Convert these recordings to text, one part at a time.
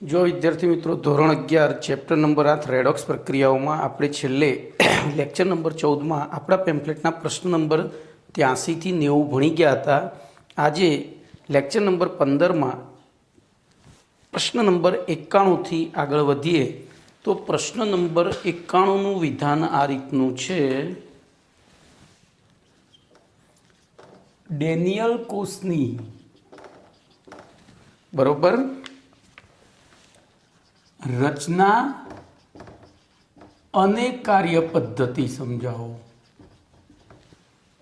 जो विद्यार्थी मित्रों धोरण 11 चैप्टर नंबर 8 रेडॉक्स प्रक्रियाओं में આપણે છેલ્લે લેક્ચર નંબર 14 માં આપણા પેમ્ફલેટના પ્રશ્ન નંબર 83 થી 90 ભણી ગયા હતા। આજે લેક્ચર નંબર 15 માં પ્રશ્ન નંબર 91 થી આગળ વધીએ તો પ્રશ્ન નંબર 91 નું વિધાન આ રીતનું છે। ડેનિયલ કોસ્ની બરોબર रचना अने कार्य पद्धति समझाओ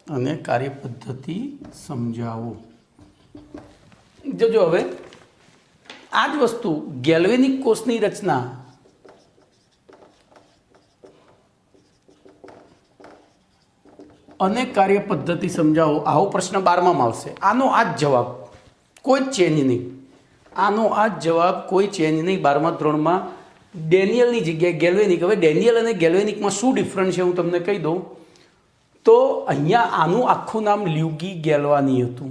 अने कार्य पद्धति समझाओ। जो हवे आज वस्तु गैल्वेनिक कोषनी रचना अने कार्य पद्धति समझाओ आवो प्रश्न 12 में आवशे। आनो आज जवाब कोई चेंज नहीं, आनो आज जवाब कोई चेंज नहीं। 12मा ધોરણમાં ડેનિયલની જગ્યાએ ગેલ્વેનિક। હવે ડેનિયલ અને ગેલ્વેનિકમાં શું ડિફરન્સ છે હું તમને કહી દઉં તો અહીંયા આનું આખું નામ લ્યુગી ગેલ્વાની હતું।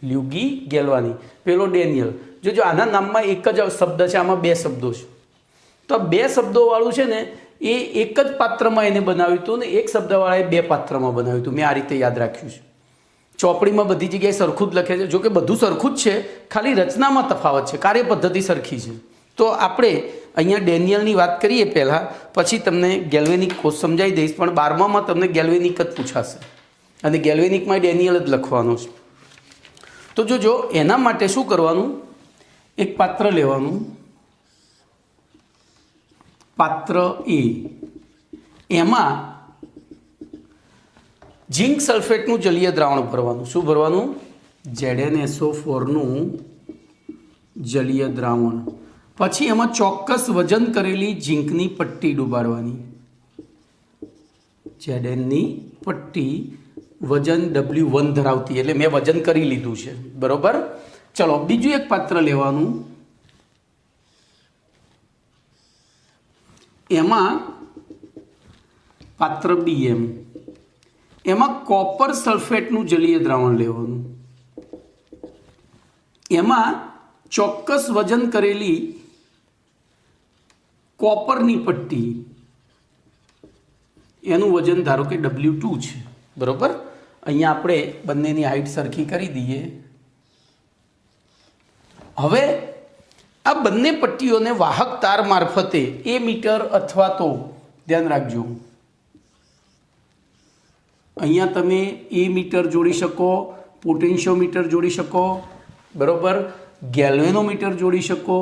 લ્યુગી ગેલ્વાની પેલો ડેનિયલ। જો આના નામમાં એક જ શબ્દ છે, આમાં બે શબ્દો છે, તો બે શબ્દોવાળું છે ને એ એક જ પાત્રમાં એને બનાવ્યું હતું ને એક શબ્દવાળાએ બે પાત્રમાં બનાવ્યું હતું। મેં આ રીતે યાદ રાખ્યું છે। ચોપड़ी में बधी जगह सरखू ज लखे जो कि बधु सरखू ज है, खाली रचना में तफावत है, कार्य पद्धति सरखी है। तो आपणे अहींया डेनियलनी बात करिए पहला, पछी तमने गैल्वेनिक कोष समझाई दईश। पण 12मा में तमने गैल्वेनिक ज पूछाशे अने गैल्वेनिक में डेनियल ज लखवानुं छे। तो जो एना माटे शुं करवानुं, एक पात्र लेवानुं, पात्र ए, एमां जिंक सल्फेटનું જલીય દ્રાવણ ભરવાનું। શું ભરવાનું? ZnSO4નું જલીય દ્રાવણ। પછી એમાં ચોક્કસ વજન કરેલી ઝીંકની પટ્ટી ડુબાડવાની। Znની પટ્ટી વજન W1 ધરાવતી, એટલે મેં વજન કરી લીધું છે, બરોબર। ચલો બીજું એક પાત્ર લેવાનું, એમાં પાત્ર BM, एमां कॉपर सल्फेटનું જલીય દ્રાવણ લેવાનું। एमां ચોક્કસ વજન કરેલી કોપરની પટ્ટી, એનું વજન ધારો કે W2 છે, બરોબર। અહીંયા આપણે બંનેની હાઈટ સરખી કરી દઈએ। હવે આ બંને પટ્ટીઓને વાહક તાર મારફતે એ મીટર અથવા તો ધ્યાન રાખજો અહીંયા તમે એ મીટર જોડી શકો, પોટેન્શિયોમીટર જોડી શકો, બરોબર, ગેલ્વેનોમીટર જોડી શકો,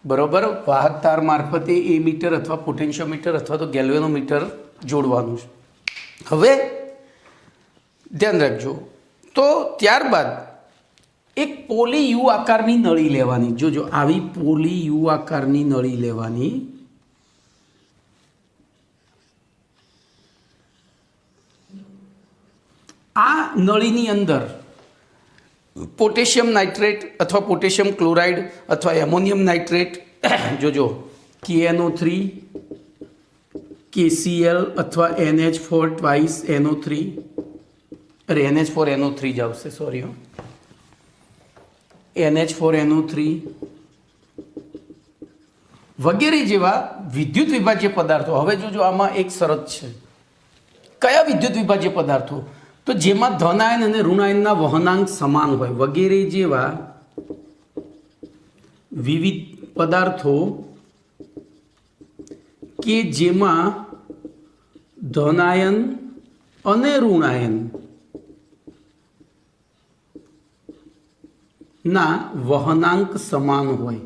બરોબર। વાહક તાર મારફતે એ મીટર અથવા પોટેન્શિયોમીટર અથવા તો ગેલ્વેનોમીટર જોડવાનું છે। હવે ધ્યાન રાખજો। તો ત્યારબાદ એક પોલી યુ આકારની નળી લેવાની। જોજો આવી પોલી યુ આકારની નળી લેવાની। आ नळीनी अंदर पोटेशियम नाइट्रेट अथवा पोटेशियम क्लोराइड अथवा एमोनियम नाइट्रेट जो KNO3 KCl अथवा NH4 ट्वाइस NO3 अरे NH4 NO3 ज आवशे, सॉरी हो, NH4 NO3 वगैरह जेवा विद्युत विभाज्य पदार्थों। हवे जो आमां एक शरत छे, कया विद्युत विभाज्य पदार्थों? तो जेमा धन आयन अने ऋण आयनना वहनांक समान होय वगैरह जेवा विविध पदार्थों के जेमा धन आयन अने ऋण आयन ना वहनांक समान होय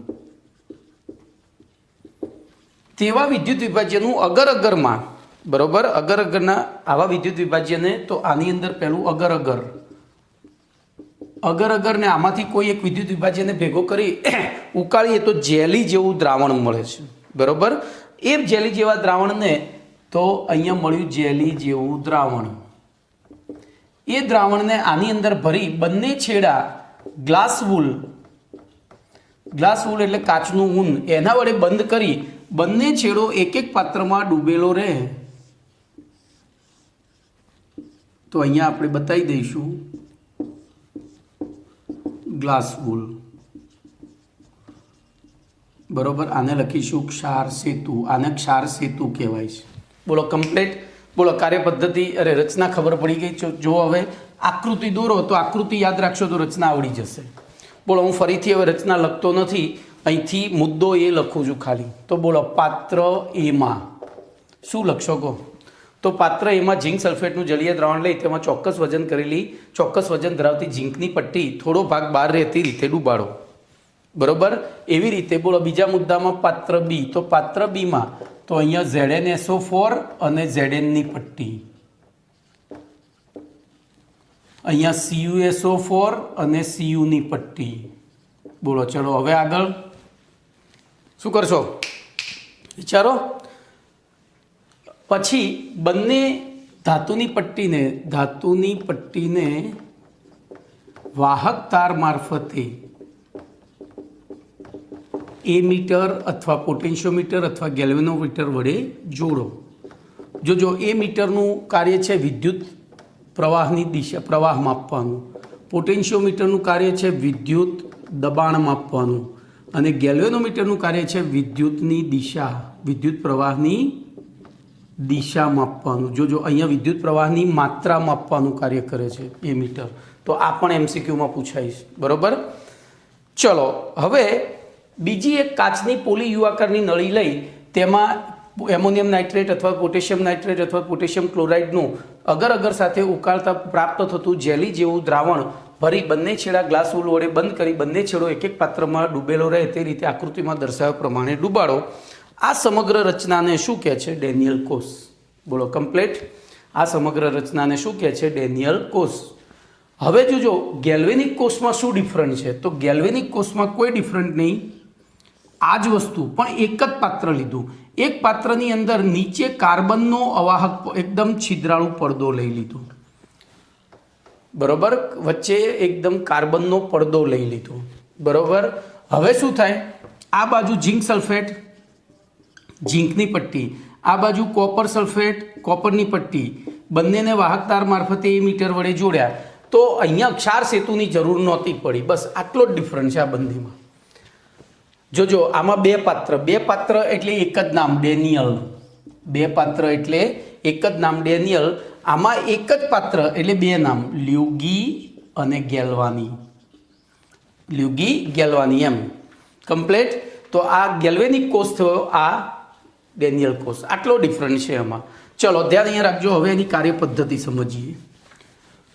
तेवा विद्युत विभाज्यनुं अगर अगर में, बरोबर, अगर अगरना आवा विद्युत विभाज्य ने तो आनी अंदर पहलू अगर अगर, अगर अगर ने आमांथी कोई एक विद्युत विभाज्य ने भेगो करी उकाळीए तो जेली जेवुं द्रावण मळे छे, बरोबर। ए जेली जेवा द्रावण ने तो अहींया मळ्युं जेली जेवुं द्रावण। ए द्रावण ने आनी अंदर भरी बंने छेड़ा ग्लास वूल एटले काचनुं ऊन एना वडे बंध करी बंने छेड़ो एक एक पात्रमां डूबेलो रहे। तो अहींया आपणे बतावी दईशुं ग्लास वूल। બરોબર, આને લખીશું ક્ષાર સેતુ, આને ક્ષાર સેતુ કહેવાય છે. બોલો કમ્પ્લીટ. બોલો કાર્ય પદ્ધતિ અરે રચના ખબર પડી ગઈ. જો હવે આકૃતિ દોરો તો આકૃતિ યાદ રાખશો તો રચના આવડી જશે. બોલો હું ફરીથી હવે રચના લખતો નથી, અહીંથી મુદ્દો એ લખું છું ખાલી. તો બોલો પાત્ર એમાં શું લખશો કહો? તો પાત્ર એમાં ઝીંક સલ્ફેટનું જલીય દ્રાવણ લઈ તેમાં ચોક્કસ વજન ધરાવતી ઝીંકની પટ્ટી થોડો ભાગ બહાર રહેતી રીતે ડૂબાડો. બરોબર, એવી રીતે બોલો બીજા મુદ્દામાં પાત્ર બી. તો પાત્ર બીમાં તો અહીંયા ZnSO4 અને Znની પટ્ટી, અહીંયા CuSO4 અને Cuની પટ્ટી. બોલો ચલો હવે આગળ શું કરશો વિચારો. પછી બંને ધાતુની પટ્ટીને વાહક તાર મારફતે એમીટર અથવા પોટેન્શિયોમીટર અથવા ગેલ્વેનોમીટર વડે જોડો. જો એમીટરનું કાર્ય છે વિદ્યુત પ્રવાહની દિશા, પ્રવાહ માપવાનું. પોટેન્શિયોમીટરનું કાર્ય છે વિદ્યુત દબાણ માપવાનું. અને ગેલ્વેનોમીટરનું કાર્ય છે વિદ્યુત પ્રવાહની દિશા માપવાનું. જો અહીંયા વિદ્યુત પ્રવાહની માત્રા માપવાનું કાર્ય કરે છે એ મીટર. તો આ પણ MCQમાં પૂછાય છે. બરોબર, ચલો હવે બીજી એક કાચની પોલી યુઆકારની નળી લઈ તેમાં એમોનિયમ નાઇટ્રેટ અથવા પોટેશિયમ નાઇટ્રેટ અથવા પોટેશિયમ ક્લોરાઇડનું અગર સાથે ઉકાળતા પ્રાપ્ત થતું જેલી જેવું દ્રાવણ ભરી બંને છેડા ગ્લાસ ઉલ વડે બંધ કરી બંને છેડો એક પાત્રમાં ડૂબેલો રહે તે રીતે આકૃતિમાં દર્શાવ્યા પ્રમાણે ડૂબાડો. આ સમગ્ર રચનાને શું કહે છે? ડેનિયલ કોષ. બોલો કમ્પ્લીટ. આ સમગ્ર રચનાને શું કહે છે? ડેનિયલ કોષ. હવે જો ગેલ્વેનિક કોષમાં શું ડિફરન્ટ છે? તો ગેલ્વેનિક કોષમાં કોઈ ડિફરન્ટ નહીં, આ જ વસ્તુ પણ એક જ પાત્ર લીધું. એક પાત્રની અંદર નીચે કાર્બનનો અવાહક એકદમ છિદ્રાળુ પડદો લઈ લીધો. બરોબર, વચ્ચે એકદમ કાર્બનનો પડદો લઈ લીધો. બરોબર, હવે શું થાય? આ બાજુ ઝીંક સલ્ફેટ, ઝીંકની પટ્ટી, આ બાજુ કોપર સલ્ફેટ, કોપરની પટ્ટી, બંનેને વાહક તાર મારફતે એમીટર વડે જોડ્યા. તો અહીંયા ક્ષાર સેતુની જરૂર નહોતી પડી. બસ આટલો જ ડિફરન્સ છે આ બંનેમાં. જો આમાં બે પાત્ર એટલે એક જ નામ ડેનિયલ. બે પાત્ર એટલે એક જ નામ ડેનિયલ. આમાં એક જ પાત્ર એટલે બે નામ લ્યુગી અને ગેલ્વાની એમ. કમ્પ્લીટ. તો આ ગેલ્વેનિક કોષ થયો, આ ડેનિયલ કોષ. આટલો ડિફરન્સ છે એમાં. ચલો ધ્યાન અહીંયા રાખજો. હવે એની કાર્ય પદ્ધતિ સમજીએ.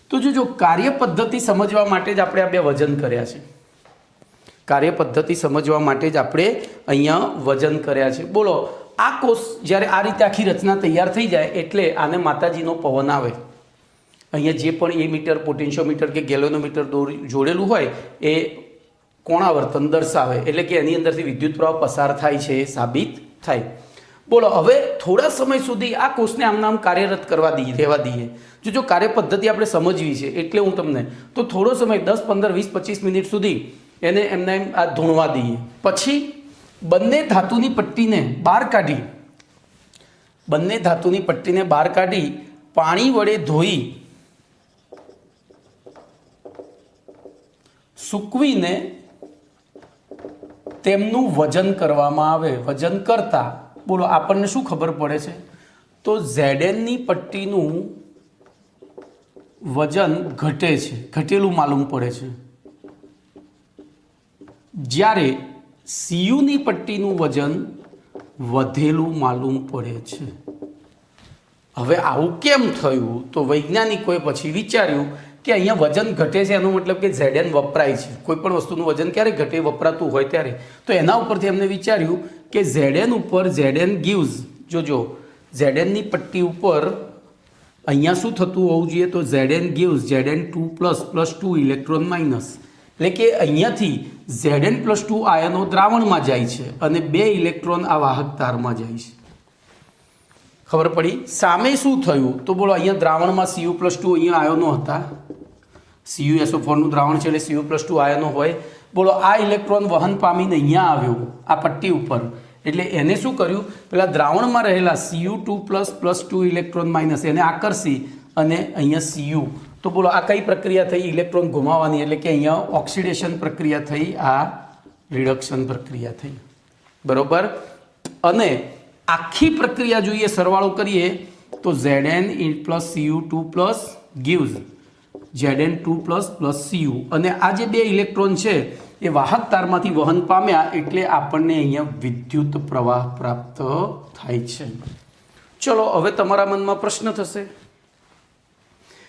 તો જો કાર્ય પદ્ધતિ સમજવા માટે જ આપણે આ બે વજન કર્યા છે. કાર્ય પદ્ધતિ સમજવા માટે જ આપણે અહીંયા વજન કર્યા છે. બોલો આ કોષ જ્યારે આ રીતે આખી રચના તૈયાર થઈ જાય એટલે આને માતાજીનો પવન આવે. અહીંયા જે પણ એમીટર, પોટેન્શિયોમીટર કે ગેલ્વેનોમીટર જોડેલું હોય એ કોણાવર્તન દર્શાવે, એટલે કે એની અંદરથી વિદ્યુત પ્રવાહ પસાર થાય છે એ સાબિત થાય. બોલો હવે થોડા સમય સુધી આ કોષને આમ કાર્યરત રહેવા દઈએ. જો કાર્ય પદ્ધતિ આપણે સમજવી છે એટલે હું તમને તો થોડો સમય 10, 15, 20, 25 મિનિટ સુધી એને એમને આ ધૂણવા દઈએ. પછી બંને ધાતુની પટ્ટીને બહાર કાઢી પાણી વડે ધોઈ સૂકવીને તેમનું વજન કરવામાં આવે. વજન કરતા બોલો આપણને શું ખબર પડે છે? તો Znની પટ્ટીનું વજન ઘટે છે, ઘટેલું માલુમ પડે છે, જ્યારે Cuની પટ્ટીનું વજન વધેલું માલુમ પડે છે. હવે આવું કેમ થયું? તો વૈજ્ઞાનિકોએ પછી વિચાર્યું કે અહીંયા વજન ઘટે છે એનો મતલબ કે Zn વપરાય છે. કોઈ પણ વસ્તુનું વજન ક્યારે ઘટે? વપરાતું હોય ત્યારે. તો એના ઉપરથી એમને વિચાર્યું કે Zn ઉપર Zn gives, Znની પટ્ટી ઉપર અહીંયા શું થતું હોવું જોઈએ? તો Zn gives Zn2++2 electron minus, એટલે કે અહીંયાથી Zn+2 આયનો દ્રાવણમાં જાય છે અને 2 ઇલેક્ટ્રોન આ વાહક તારમાં જાય છે. ખબર પડી? સામે શું થયું? તો બોલો અહીંયા દ્રાવણમાં Cu+2 અહીંયા આયનો હતા. CuSO4નું દ્રાવણ છે એટલે Cu+2 આયનો હોય. બોલો આ ઇલેક્ટ્રોન વહન પામીને અહીંયા આવ્યો આ પટ્ટી ઉપર, એટલે એને શું કર્યું? પેલા દ્રાવણમાં રહેલા Cu2++2 ઇલેક્ટ્રોન માઇનસ એને આકર્ષી અને અહીંયા Cu. તો બોલો આ કઈ પ્રક્રિયા થઈ? ઇલેક્ટ્રોન ઘુમાવવાની, એટલે કે અહીંયા ઓક્સિડેશન પ્રક્રિયા થઈ, આ રિડક્શન પ્રક્રિયા થઈ. બરોબર. અને આખી પ્રક્રિયા જોઈએ, સરવાળો કરીએ તો Zn plus Cu2 plus gives Zn2 plus Cu. અને આ જે બે ઇલેક્ટ્રોન છે એ વાહક તારમાંથી વહન પામ્યા એટલે આપણને અહીંયા વિદ્યુત પ્રવાહ પ્રાપ્ત થાય છે. ચલો હવે તમારા મનમાં પ્રશ્ન થશે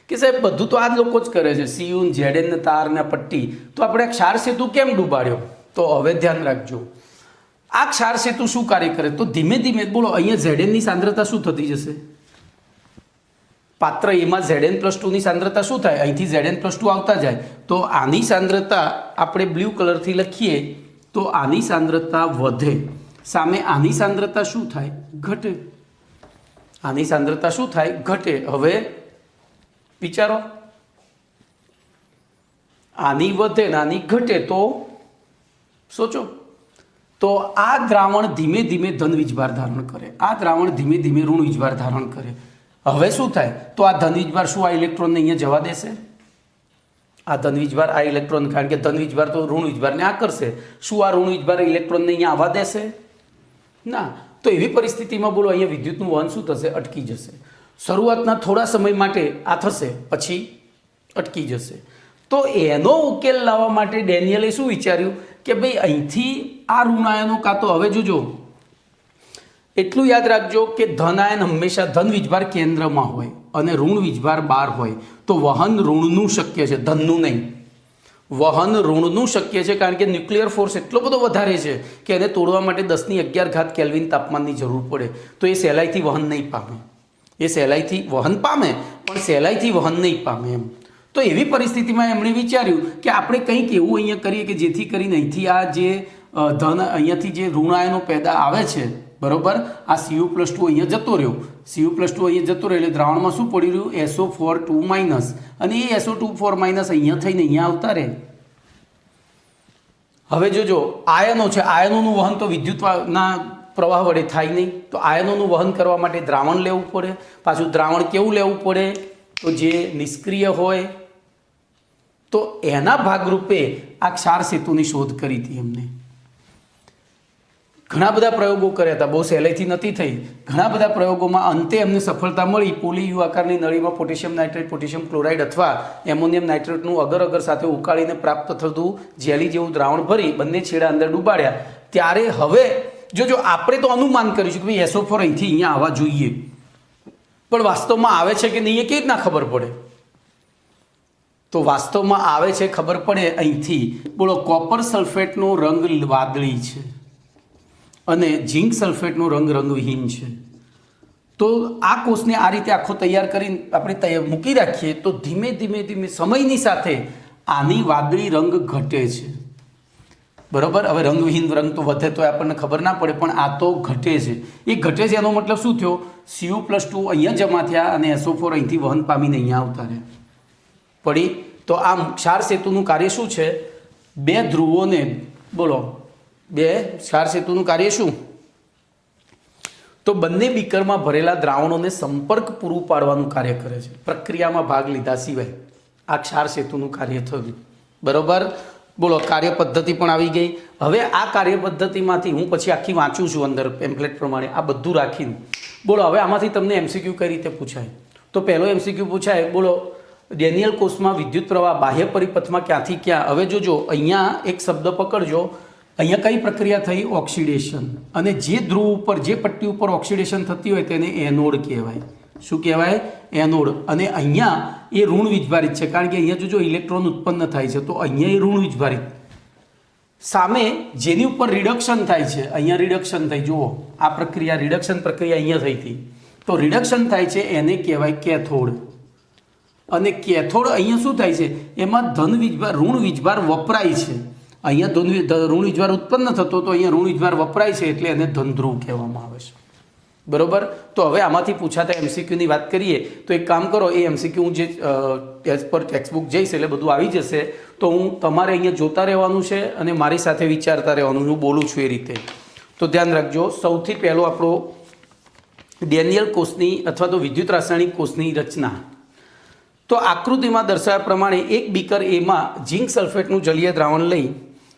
કે સાહેબ બધું તો આ જ લોકો જ કરે છે, Cu, Zn ને તાર ને પટ્ટી, તો આપણે ક્ષાર સેતુ કેમ ડૂબાડ્યો? તો હવે ધ્યાન રાખજો, આ ક્ષાર સેતુ શું કાર્ય કરે? તો ધીમે ધીમે બોલો, અહીંયા Zn ની સાંદ્રતા શું થતી જશે? પાત્ર એમાં Zn+2 ની સાંદ્રતા શું થાય? અહીંથી Zn+2 આવતા જાય તો આની સાંદ્રતા આપણે બ્લુ કલરથી લખીએ તો આની સાંદ્રતા વધે, સામે આની સાંદ્રતા શું થાય? ઘટે. આની સાંદ્રતા શું થાય? ઘટે. હવે વિચારો, આની વધે ને આની ઘટે તો સોચો. તો આ દ્રાવણ ધીમે ધીમે ધન વીજભાર ધારણ કરે, આ દ્રાવણ ધીમે ધીમે ઋણ વીજભાર ધારણ કરે. હવે શું થાય? તો આ ધન વીજભાર શું આ ઇલેક્ટ્રોનને અહીંયા જવા દેશે? આ ધન વીજભાર આ ઇલેક્ટ્રોન, કારણ કે ધન વીજભાર તો ઋણ વીજભારને આકર્ષે, શું આ ઋણ વીજભાર ઇલેક્ટ્રોનને અહીંયા આવવા દેશે? ના. તો એવી પરિસ્થિતિમાં બોલો અહીંયા વિદ્યુતનું વહન શું થશે? અટકી જશે. શરૂઆતના થોડા સમય માટે આ થશે, પછી અટકી જશે. તો એનો ઉકેલ લાવવા માટે ડેનિયલે શું વિચાર્યું કે ભાઈ અહીંથી આ ઋણાયનો, કાં તો હવે જોજો, એટલું યાદ રાખજો કે ધન આયન હંમેશા ધન વીજભાર કેન્દ્રમાં હોય અને ઋણ વીજભાર બહાર હોય, તો વહન ઋણનું શક્ય છે, ધનનું નહીં. વહન ઋણનું શક્ય છે, કારણ કે ન્યુક્લિયર ફોર્સ એટલો બધો વધારે છે કે એને તોડવા માટે 10⁻11 કેલ્વિન તાપમાનની જરૂર પડે, તો એ સહેલાઈથી વહન નહીં પામે. એ સહેલાઈથી વહન પામે પણ સહેલાઈથી વહન નહીં પામે એમ. તો એવી પરિસ્થિતિમાં એમણે વિચાર્યું કે આપણે કંઈક એવું અહીંયા કરીએ કે જેથી કરીને અહીંથી આ જે ધન અહીંયાથી જે ઋણાયનો પેદા આવે છે, બરોબર, આ Cu+2 અહીંયા જતો રહ્યો, Cu+2 અહીંયા જતો રહ્યો એટલે દ્રાવણમાં શું પડી રહ્યું? SO4 2- અને એ SO2 4- અહીંયા થઈને અહીંયા આવતા રહે. હવે જોજો, આયનો છે, આયનોનું વહન તો વિદ્યુતના પ્રવાહ વડે થાય નહીં, તો આયનોનું વહન કરવા માટે દ્રાવણ લેવું પડે. પાછું દ્રાવણ કેવું લેવું પડે? તો જે નિષ્ક્રિય હોય. તો એના ભાગરૂપે આ ક્ષાર સેતુની શોધ કરી હતી એમને. ઘણા બધા પ્રયોગો કર્યા હતા, બહુ સહેલાઈથી નથી થઈ. ઘણા બધા પ્રયોગોમાં અંતે એમને સફળતા મળી. પોલી યુ આકારની નળીમાં પોટેશિયમ નાઇટ્રેટ, પોટેશિયમ ક્લોરાઇડ અથવા એમોનિયમ નાઇટ્રેટનું અગર અગર સાથે ઉકાળીને પ્રાપ્ત થતું જેલી જેવું દ્રાવણ ભરી બંને છેડા અંદર ડૂબાડ્યા. ત્યારે હવે જો આપણે તો અનુમાન કરીશું કે ભાઈ SO4 અહીંથી અહીંયા આવવા જોઈએ, પણ વાસ્તવમાં આવે છે કે નહીં એ કેવી રીતના ખબર પડે? તો વાસ્તવમાં આવે છે ખબર પડે અહીંથી. બોલો, કોપર સલ્ફેટનો રંગ વાદળી છે અને ઝીંક સલ્ફેટનો રંગ રંગવિહીન છે. તો આ કોષને આ રીતે આખો તૈયાર કરીને આપણે મૂકી રાખીએ તો ધીમે ધીમે ધીમે સમયની સાથે આની વાદળી રંગ ઘટે છે, બરોબર. હવે રંગવિહીન રંગ તો વધે તો આપણને ખબર ના પડે, પણ આ તો ઘટે છે. એ ઘટે છે એનો મતલબ શું થયો? Cu+2 અહીંયા જમા થયા અને SO4 અહીંથી વહન પામીને અહીંયા આવતા રહ્યા પડી. તો આમ ક્ષાર સેતુનું કાર્ય શું છે? બે ધ્રુવોને, બોલો, બે ક્ષાર સેતુનું કાર્ય શું? તો બંને બીકરમાં ભરેલા દ્રાવણોને સંપર્ક પૂરું પાડવાનું કાર્ય કરે છે, પ્રક્રિયામાં ભાગ લીધા સિવાય. આ ક્ષાર સેતુનું કાર્ય થયું, બરોબર. બોલો, કાર્ય પદ્ધતિ પણ આવી ગઈ. હવે આ કાર્ય પદ્ધતિમાંથી હું પછી આખી વાંચું છું અંદર પેમ્પલેટ પ્રમાણે, આ બધું રાખીને. બોલો, હવે આમાંથી તમને MCQ કઈ રીતે પૂછાય? તો પહેલો MCQ પૂછાય, બોલો, ડેનિયલ કોષમાં વિદ્યુત પ્રવાહ બાહ્ય પરિપથમાં ક્યાંથી ક્યાં? હવે જોજો, અહીંયા એક શબ્દ પકડજો. અહીંયા કઈ પ્રક્રિયા થઈ? ઓક્સિડેશન. અને જે ધ્રુવ ઉપર, જે પટ્ટી ઉપર ઓક્સિડેશન થતી હોય તેને એનોડ કહેવાય. શું કહેવાય? એનોડ. અને અહીંયા એ ઋણ વીજભારિત છે, કારણ કે અહીંયા જોજો ઇલેક્ટ્રોન ઉત્પન્ન થાય છે, તો અહીંયા એ ઋણ વીજભારિત. સામે જેની ઉપર રિડક્શન થાય છે, અહીંયા રિડક્શન થઈ, જુઓ આ પ્રક્રિયા, રિડક્શન પ્રક્રિયા અહીંયા થઈ હતી, તો રિડક્શન થાય છે એને કહેવાય કેથોડ. અને કેથોડ અહીંયા શું થાય છે? એમાં ધન વીજભાર, ઋણ વીજભાર વપરાય છે. અહીંયા ઋણ વીજભાર ઉત્પન્ન થતો, તો અહીંયા ઋણ વીજભાર વપરાય છે એટલે એને ધન ધ્રુવ કહેવામાં આવે છે, બરોબર. તો હવે આમાંથી પૂછાતા MCQની વાત કરીએ તો એક કામ કરો, એ MCQ હું જે એઝ પર ટેક્સ્ટબુક જઈશ એટલે બધું આવી જશે, તો હું તમારે અહીંયા જોતા રહેવાનું છે અને મારી સાથે વિચારતા રહેવાનું, હું બોલું છું એ રીતે. તો ધ્યાન રાખજો. સૌથી પહેલો આપણો ડેનિયલ કોષની અથવા તો વિદ્યુત રાસાયણિક કોષની રચના. તો આકૃતિમાં દર્શાવ્યા પ્રમાણે એક બીકર એમાં ઝીંક સલ્ફેટનું જલીય દ્રાવણ લઈ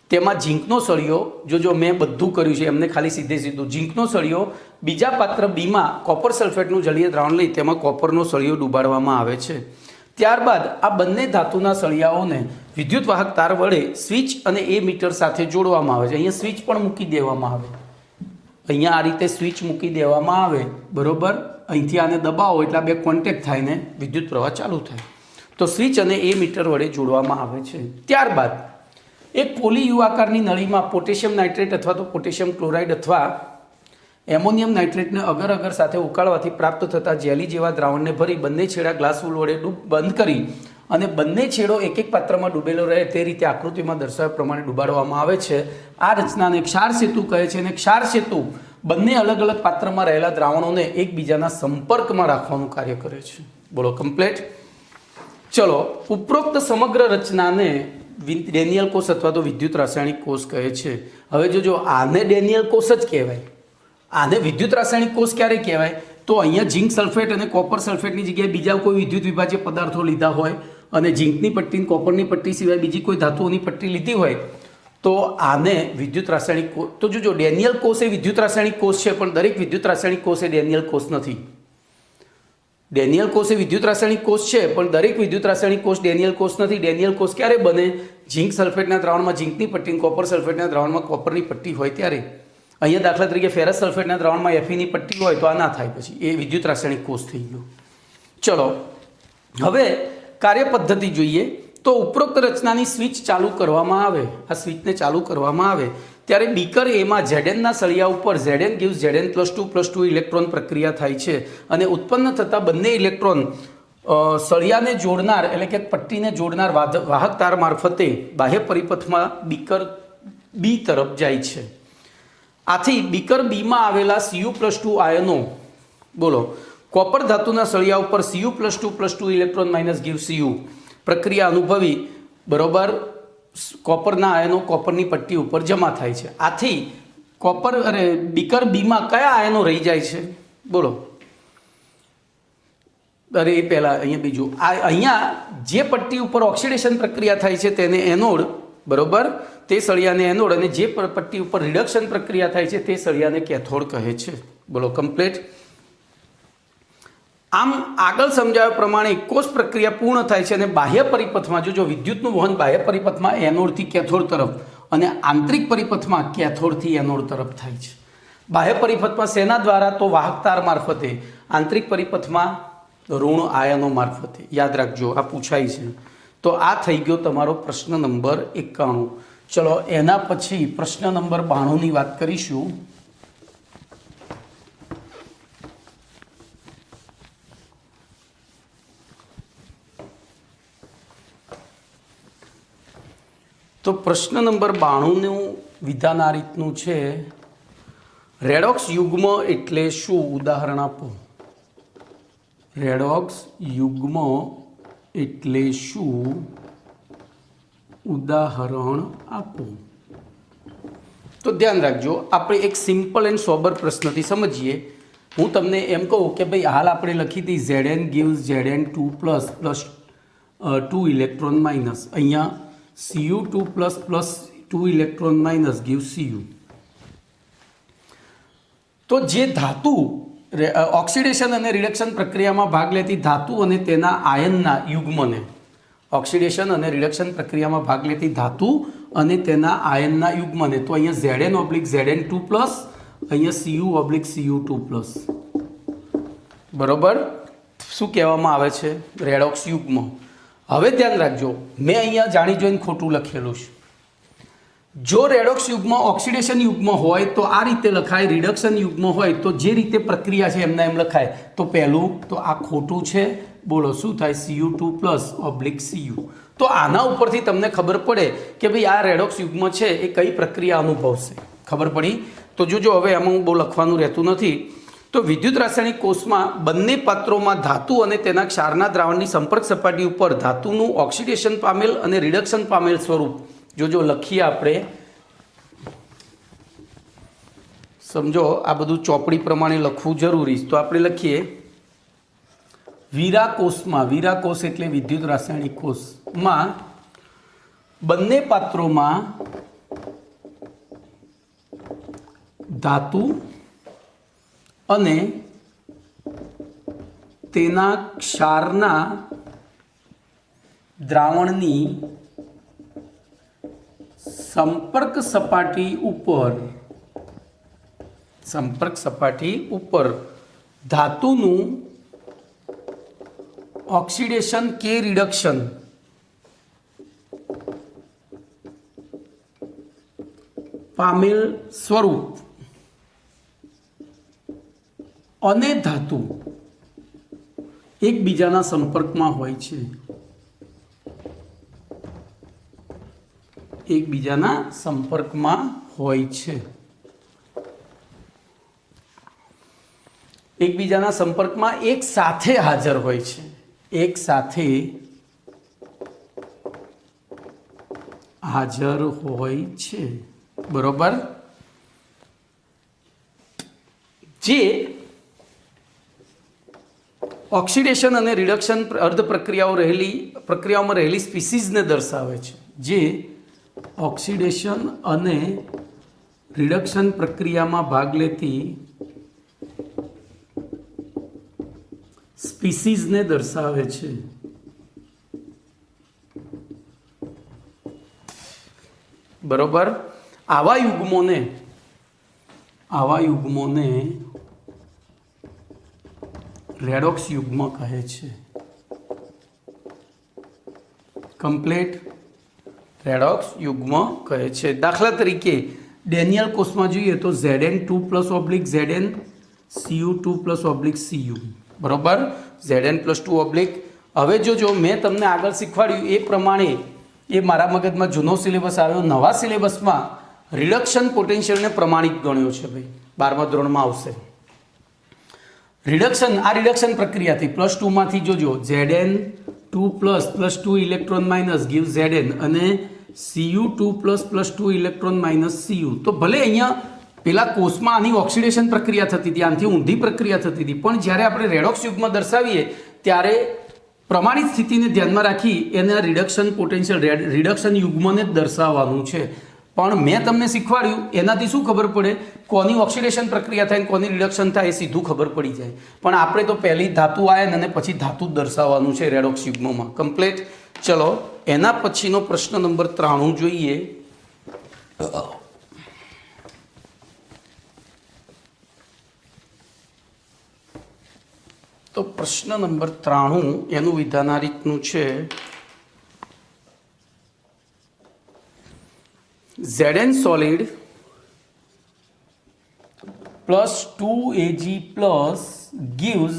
તેમાં ઝીંકનો સળિયો, જો મેં બધું કર્યું છે એમને ખાલી સીધે સીધું ઝીંકનો સળિયો બીજા પાત્ર બીમાં કોપર સલ્ફેટનું જલીય દ્રાવણ લઈ તેમાં કોપરનો સળિયો ડૂબાડવામાં આવે છે. ત્યારબાદ આ બંને ધાતુના સળિયાઓને વિદ્યુત વાહક તાર વડે સ્વિચ અને એ મીટર સાથે જોડવામાં આવે છે. અહીંયા સ્વિચ પણ મૂકી દેવામાં આવે, અહીંયા આ રીતે સ્વિચ મૂકી દેવામાં આવે, બરોબર. અહીંથી આને દબાવો એટલે બે કોન્ટેક્ટ થાય ને વિદ્યુત પ્રવાહ ચાલુ થાય. તો સ્વિચ અને એ મીટર વડે જોડવામાં આવે છે. ત્યારબાદ એક પોલી યુ આકારની નળીમાં પોટેશિયમ નાઇટ્રેટ અથવા તો પોટેશિયમ ક્લોરાઇડ અથવા એમોનિયમ નાઇટ્રેટને અગર અગર સાથે ઉકાળવાથી પ્રાપ્ત થતા જેલી જેવા દ્રાવણને ભરી બંને છેડા ગ્લાસ વૂલ વડે બંધ કરી અને બંને છેડો એક એક પાત્રમાં ડૂબેલો રહે તે રીતે આકૃતિમાં દર્શાવ્યા પ્રમાણે ડૂબાડવામાં આવે છે. આ રચનાને ક્ષાર સેતુ કહે છે અને ક્ષાર સેતુ બંને અલગ અલગ પાત્રમાં રહેલા દ્રાવણોને એકબીજાના સંપર્કમાં રાખવાનું કાર્ય કરે છે. બોલો કમ્પ્લીટ. ચલો, ઉપરોક્ત સમગ્ર રચનાને ડેનિયલ કોષ અથવા તો વિદ્યુત રાસાયણિક કોષ કહે છે. હવે જો આને ડેનિયલ કોષ જ કહેવાય, આને વિદ્યુત રાસાયણિક કોષ ક્યારે કહેવાય? તો અહીંયા ઝીંક સલ્ફેટ અને કોપર સલ્ફેટની જગ્યાએ બીજા કોઈ વિદ્યુત વિભાજ્ય પદાર્થો લીધા હોય અને ઝીંકની પટ્ટી કોપરની પટ્ટી સિવાય બીજી કોઈ ધાતુઓની પટ્ટી લીધી હોય તો આને વિદ્યુત રાસાયણિક કોષ. તો જો ડેનિયલ કોષ એ વિદ્યુત રાસાયણિક કોષ છે, પણ દરેક વિદ્યુત રાસાયણિક કોષ એ ડેનિયલ કોષ નથી. ડેનિયલ કોષ એ વિદ્યુત રાસાયણિક કોષ છે, પણ દરેક વિદ્યુત રાસાયણિક કોષ ડેનિયલ કોષ નથી. ડેનિયલ કોષ ક્યારે બને? ઝીંક સલ્ફેટના દ્રાવણમાં ઝીંકની પટ્ટી, કોપર સલ્ફેટના દ્રાવણમાં કોપરની પટ્ટી હોય ત્યારે. અહીંયા દાખલા તરીકે ફેરસ સલ્ફેટના દ્રાવણમાં એફીની પટ્ટી હોય તો આ ના થાય, પછી એ વિદ્યુત રાસાયણિક કોષ થઈ ગયો. ચલો, હવે કાર્યપદ્ધતિ જોઈએ. તો ઉપરોક્ત રચનાની સ્વિચ ચાલુ કરવામાં આવે, આ સ્વિચને ચાલુ કરવામાં આવે ત્યારે બીકર એમાં ઝેડએનના સળિયા ઉપર ઝેડએન ગીવ્સ ઝેડએન +2 ઇલેક્ટ્રોન પ્રક્રિયા થાય છે અને ઉત્પન્ન થતા બંને ઇલેક્ટ્રોન સળિયાને જોડનાર એટલે કે પટ્ટીને જોડનાર વાહક તાર મારફતે બાહ્ય પરિપથમાં બીકર બી તરફ જાય છે. આથી બીકર બીમાં આવેલા Cu+2 આયનો, બોલો, કોપર ધાતુના સળિયા ઉપર Cu+2 electron minus give Cu પ્રક્રિયા અનુભવી, બરોબર, કોપરના આયનો કોપરની પટ્ટી ઉપર જમા થાય છે. આથી બીકર બીમાં કયા આયનો રહી જાય છે? બોલો. અરે એ પહેલાં અહીંયા બીજું, અહીંયા જે પટ્ટી ઉપર ઓક્સિડેશન પ્રક્રિયા થાય છે તેને એનોડ, બરોબર, તે સળિયાને એનોડ, અને જે પટ્ટી ઉપર રિડક્શન પ્રક્રિયા થાય છે તે સળિયાને કેથોડ કહે છે. બોલો કમ્પ્લીટ. આમ આગળ સમજાવ્યા પ્રમાણે કોષ પ્રક્રિયા પૂર્ણ થાય છે અને બાહ્ય પરિપથમાં જો વિદ્યુતનું વહન બાહ્ય પરિપથમાં એનોડથી કેથોડ તરફ અને આંતરિક પરિપથમાં કેથોડથી એનોડ તરફ થાય છે. બાહ્ય પરિપથમાં શેના દ્વારા? તો વાહક તાર મારફતે. આંતરિક પરિપથમાં ઋણ આયનો મારફતે. યાદ રાખજો, આ પૂછાય છે. તો આ થઈ ગયો તમારો પ્રશ્ન નંબર 91. ચલો, એના પછી પ્રશ્ન નંબર 92ની વાત કરીશું. તો પ્રશ્ન નંબર 92નું વિધાન આ રીતનું છે. રેડોક્સ યુગ્મ એટલે શું? ઉદાહરણ આપો. રેડોક્સ યુગ્મ એટલે શું? ઉદાહરણ આપો. તો ધ્યાન રાખજો, આપણે એક સિમ્પલ એન્ડ સોબર પ્રશ્નથી સમજીએ. હું તમને એમ કહું કે ભાઈ હાલ આપણે લખી હતી Zn gives Zn2 + 2 electron minus. અહીંયા Cu2 + 2 electron minus gives Cu. તો જે ધાતુ ઓક્સિડેશન અને રિડક્શન પ્રક્રિયામાં ભાગ લેતી ધાતુ અને તેના આયનના યુગ્મને, ઓક્સિડેશન અને રિડક્શન પ્રક્રિયામાં ભાગ લેતી ધાતુ અને તેના આયનના યુગ્મને, તો અહીંયા Zn/Zn2+, અહીંયા Cu/Cu2+, બરોબર, શું કહેવામાં આવે છે? રેડોક્સ યુગ્મ. હવે ધ્યાન રાખજો, મેં અહીંયા જાણી જોઈને ખોટું લખેલું છે. જો રેડોક્સ યુગ્મ ઓક્સિડેશન યુગ્મ હોય તો આ રીતે લખાય, રિડક્શન યુગ્મ હોય તો જે રીતે પ્રક્રિયા છે એમના એમ લખાય. તો પહેલું તો આ ખોટું છે. બોલો શું થાય? Cu2+/Cu. તો આના ઉપરથી તમને ખબર પડે કે ભાઈ આ રેડોક્સ યુગ્મ છે એ કઈ પ્રક્રિયા અનુભવશે. ખબર પડી? તો જો હવે આમાં બહુ લખવાનું રહેતું નથી. તો વિદ્યુત રાસાયણિક કોષમાં બંને પાત્રોમાં ધાતુ અને તેના ક્ષારના દ્રાવણની સંપર્ક સપાટી ઉપર ધાતુનું ઓક્સિડેશન પામેલ અને રિડક્શન પામેલ સ્વરૂપ જો લખીએ આપણે, સમજો આ બધું ચોપડી પ્રમાણે લખવું જરૂરી. તો આપણે લખીએ વીરા કોષમાં, વીરા કોષ એટલે વિદ્યુત રાસાયણિક કોષમાં બંને પાત્રોમાં ધાતુ અને તેના ક્ષારના દ્રાવણની સંપર્ક સપાટી ઉપર ધાતુનું ઓક્સિડેશન કે રિડક્શન પામેલ સ્વરૂપ અને ધાતુ એકબીજાના સંપર્કમાં હોય છે, એકબીજાના સંપર્કમાં એક સાથે હાજર હોય છે, એક સાથે હાજર હોય છે, બરોબર. જે ઓક્સિડેશન અને રિડક્શન અર્ધ પ્રક્રિયાઓમાં રહેલી સ્પીસીઝને દર્શાવે છે, જે ઓક્સિડેશન અને રિડક્શન પ્રક્રિયામાં ભાગ લેતી સ્પીસીઝને દર્શાવે છે. બરોબર. આવા યુગ્મોને રેડોક્સ યુગ્મ કહે છે. કમ્પ્લીટ રેડોક્સ યુગ્મ કહે છે. દાખલા તરીકે ડેનિયલ કોષમાં જોઈએ તો Zn2+/Zn Cu2+/Cu, બરોબર. Zn+2 હવે જો મેં તમને આગળ શીખવાડ્યું એ પ્રમાણે એ મારા મગજમાં જૂનો સિલેબસ આવ્યો, નવા સિલેબસમાં રિડક્શન પોટેન્શિયલને પ્રમાણિત ગણ્યો છે ભાઈ, 12મા ધોરણમાં આવશે. રિડક્શન પ્રક્રિયાથી +2માંથી જોજો Zn2++2 electron minus give Zn અને Cu2++2 ઇલેક્ટ્રોન માઇનસ Cu. તો ભલે અહીંયા પેલા કોષમાં આની ઓક્સિડેશન પ્રક્રિયા થતી હતી, આનાથી ઊંધી પ્રક્રિયા થતી હતી, પણ જ્યારે આપણે રેડોક્સ યુગમાં દર્શાવીએ ત્યારે પ્રમાણિત સ્થિતિને ધ્યાનમાં રાખી એના રિડક્શન પોટેન્શિયલ રિડક્શન યુગ્મને જ દર્શાવવાનું છે. પણ મેં તમને શીખવાડ્યું એનાથી શું ખબર પડે, કોની ઓક્સિડેશન પ્રક્રિયા થાય કોની રિડક્શન થાય એ સીધું ખબર પડી જાય. પણ આપણે તો પહેલી ધાતુ આયન અને પછી ધાતુ જ દર્શાવવાનું છે રેડોક્સ યુગ્મમાં. કમ્પ્લીટ. ચલો એના પછીનો પ્રશ્ન નંબર 93 જોઈએ. તો પ્રશ્ન નંબર 93 એનું વિધાન આ રીતનું છે. Zn solid +2Ag plus gives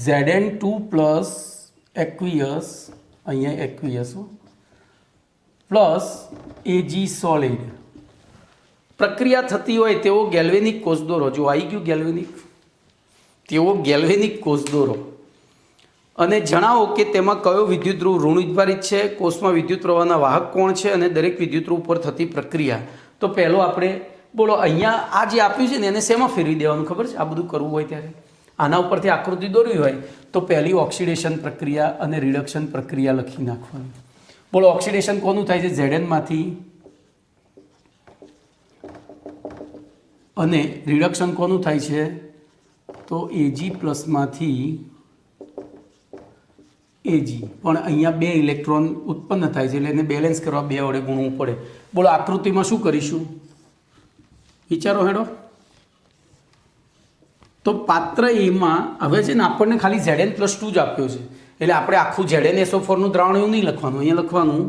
Zn2 plus aqueous, અહીંયા aqueous plus Ag solid. પ્રક્રિયા થતી હોય તેવો ગેલ્વેનિક કોષ દોરો. જો આવી ગયું ગેલ્વેનિક, તેવો ગેલ્વેનિક કોષ દોરો અને જણાવો કે તેમાં કયો વિદ્યુત ધ્રુવ ઋણ વિદ્યુતભારિત છે, કોષમાં વિદ્યુત પ્રવાહના વાહક કોણ છે અને દરેક વિદ્યુત ધ્રુવ ઉપર થતી પ્રક્રિયા. તો પહેલો આપણે બોલો અહીંયા આ જે આપ્યું છે ને એને શેમાં ફેરવી દેવાનું ખબર છે? આ બધું કરવું હોય ત્યારે આના ઉપરથી આકૃતિ દોરવી હોય તો પહેલી ઓક્સિડેશન પ્રક્રિયા અને રિડક્શન પ્રક્રિયા લખી નાખવાની. બોલો ઓક્સિડેશન કોનું થાય છે? Zn માંથી. અને રિડક્શન કોનું થાય છે? તો Ag પ્લસમાંથી Ag. પણ અહીંયા 2 ઇલેક્ટ્રોન ઉત્પન્ન થાય છે એટલે એને બેલેન્સ કરવા 2 વડે ગુણવું પડે. બોલો આકૃતિમાં શું કરીશું? વિચારો હેડો. તો પાત્ર એમાં હવે છે ને આપણને ખાલી Zn+2 જ આપ્યો છે એટલે આપણે આખું ZnSO4 નું દ્રાવણ એવું નહીં લખવાનું, અહીંયા લખવાનું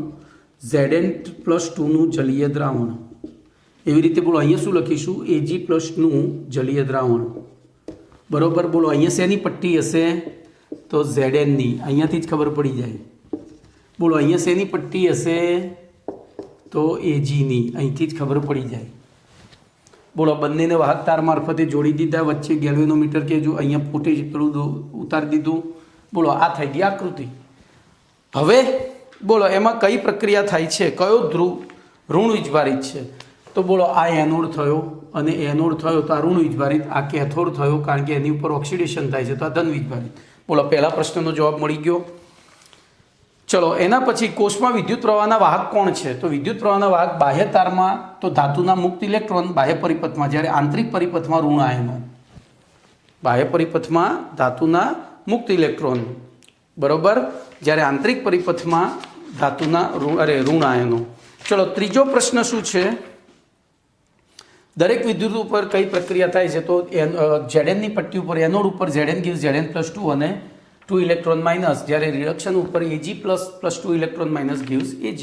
Zn+2 નું જલીય દ્રાવણ. એવી રીતે બોલો અહીંયા શું લખીશું? Ag+ નું જલીય દ્રાવણ. બરોબર. બોલો અહીંયા શેની પટ્ટી હશે? તો Zn ની. અહીંયાથી જ ખબર પડી જાય. બોલો અહીંયા શેની પટ્ટી હશે? તો Ag ની. અહીંથી જ ખબર પડી જાય. બોલો બંનેને વાહક તાર મારફતે જોડી દીધા, વચ્ચે ગેલ્વેનોમીટર કે જો અહીંયા પોટેજ પેલું ઉતારી દીધું. બોલો આ થઈ ગઈ આકૃતિ. હવે બોલો એમાં કઈ પ્રક્રિયા થાય છે, કયો ધ્રુવ ઋણ વીજભારિત છે? તો બોલો આ એનોડ થયો અને એનોડ થયો તો આ ઋણ વીજભારિત, આ કેથોડ થયો કારણ કે એની ઉપર ઓક્સિડેશન થાય છે તો આ ધન વીજભારિત. બોલો પહેલા પ્રશ્નનો જવાબ મળી ગયો. ચલો એના પછી કોષમાં વિદ્યુત પ્રવાહના વાહક કોણ છે? તો વિદ્યુત પ્રવાહના વાહક બાહ્ય તારમાં તો ધાતુના મુક્ત ઇલેક્ટ્રોન, બાહ્ય પરિપથમાં, જ્યારે આંતરિક પરિપથમાં ઋણ આયનો. બાહ્ય પરિપથમાં ધાતુના મુક્ત ઇલેક્ટ્રોન, બરોબર, જ્યારે આંતરિક પરિપથમાં ધાતુના ઋણ આયનો. ચલો ત્રીજો પ્રશ્ન શું છે? દરેક વિદ્યુત ઉપર કઈ પ્રક્રિયા થાય છે? તો ઝેડએનની પટ્ટી ઉપર એનોડ ઉપર ઝેડએન gives Zn+2 અને 2 ઇલેક્ટ્રોન માઇનસ, જ્યારે રિડક્શન ઉપર Ag++2 electron minus gives Ag.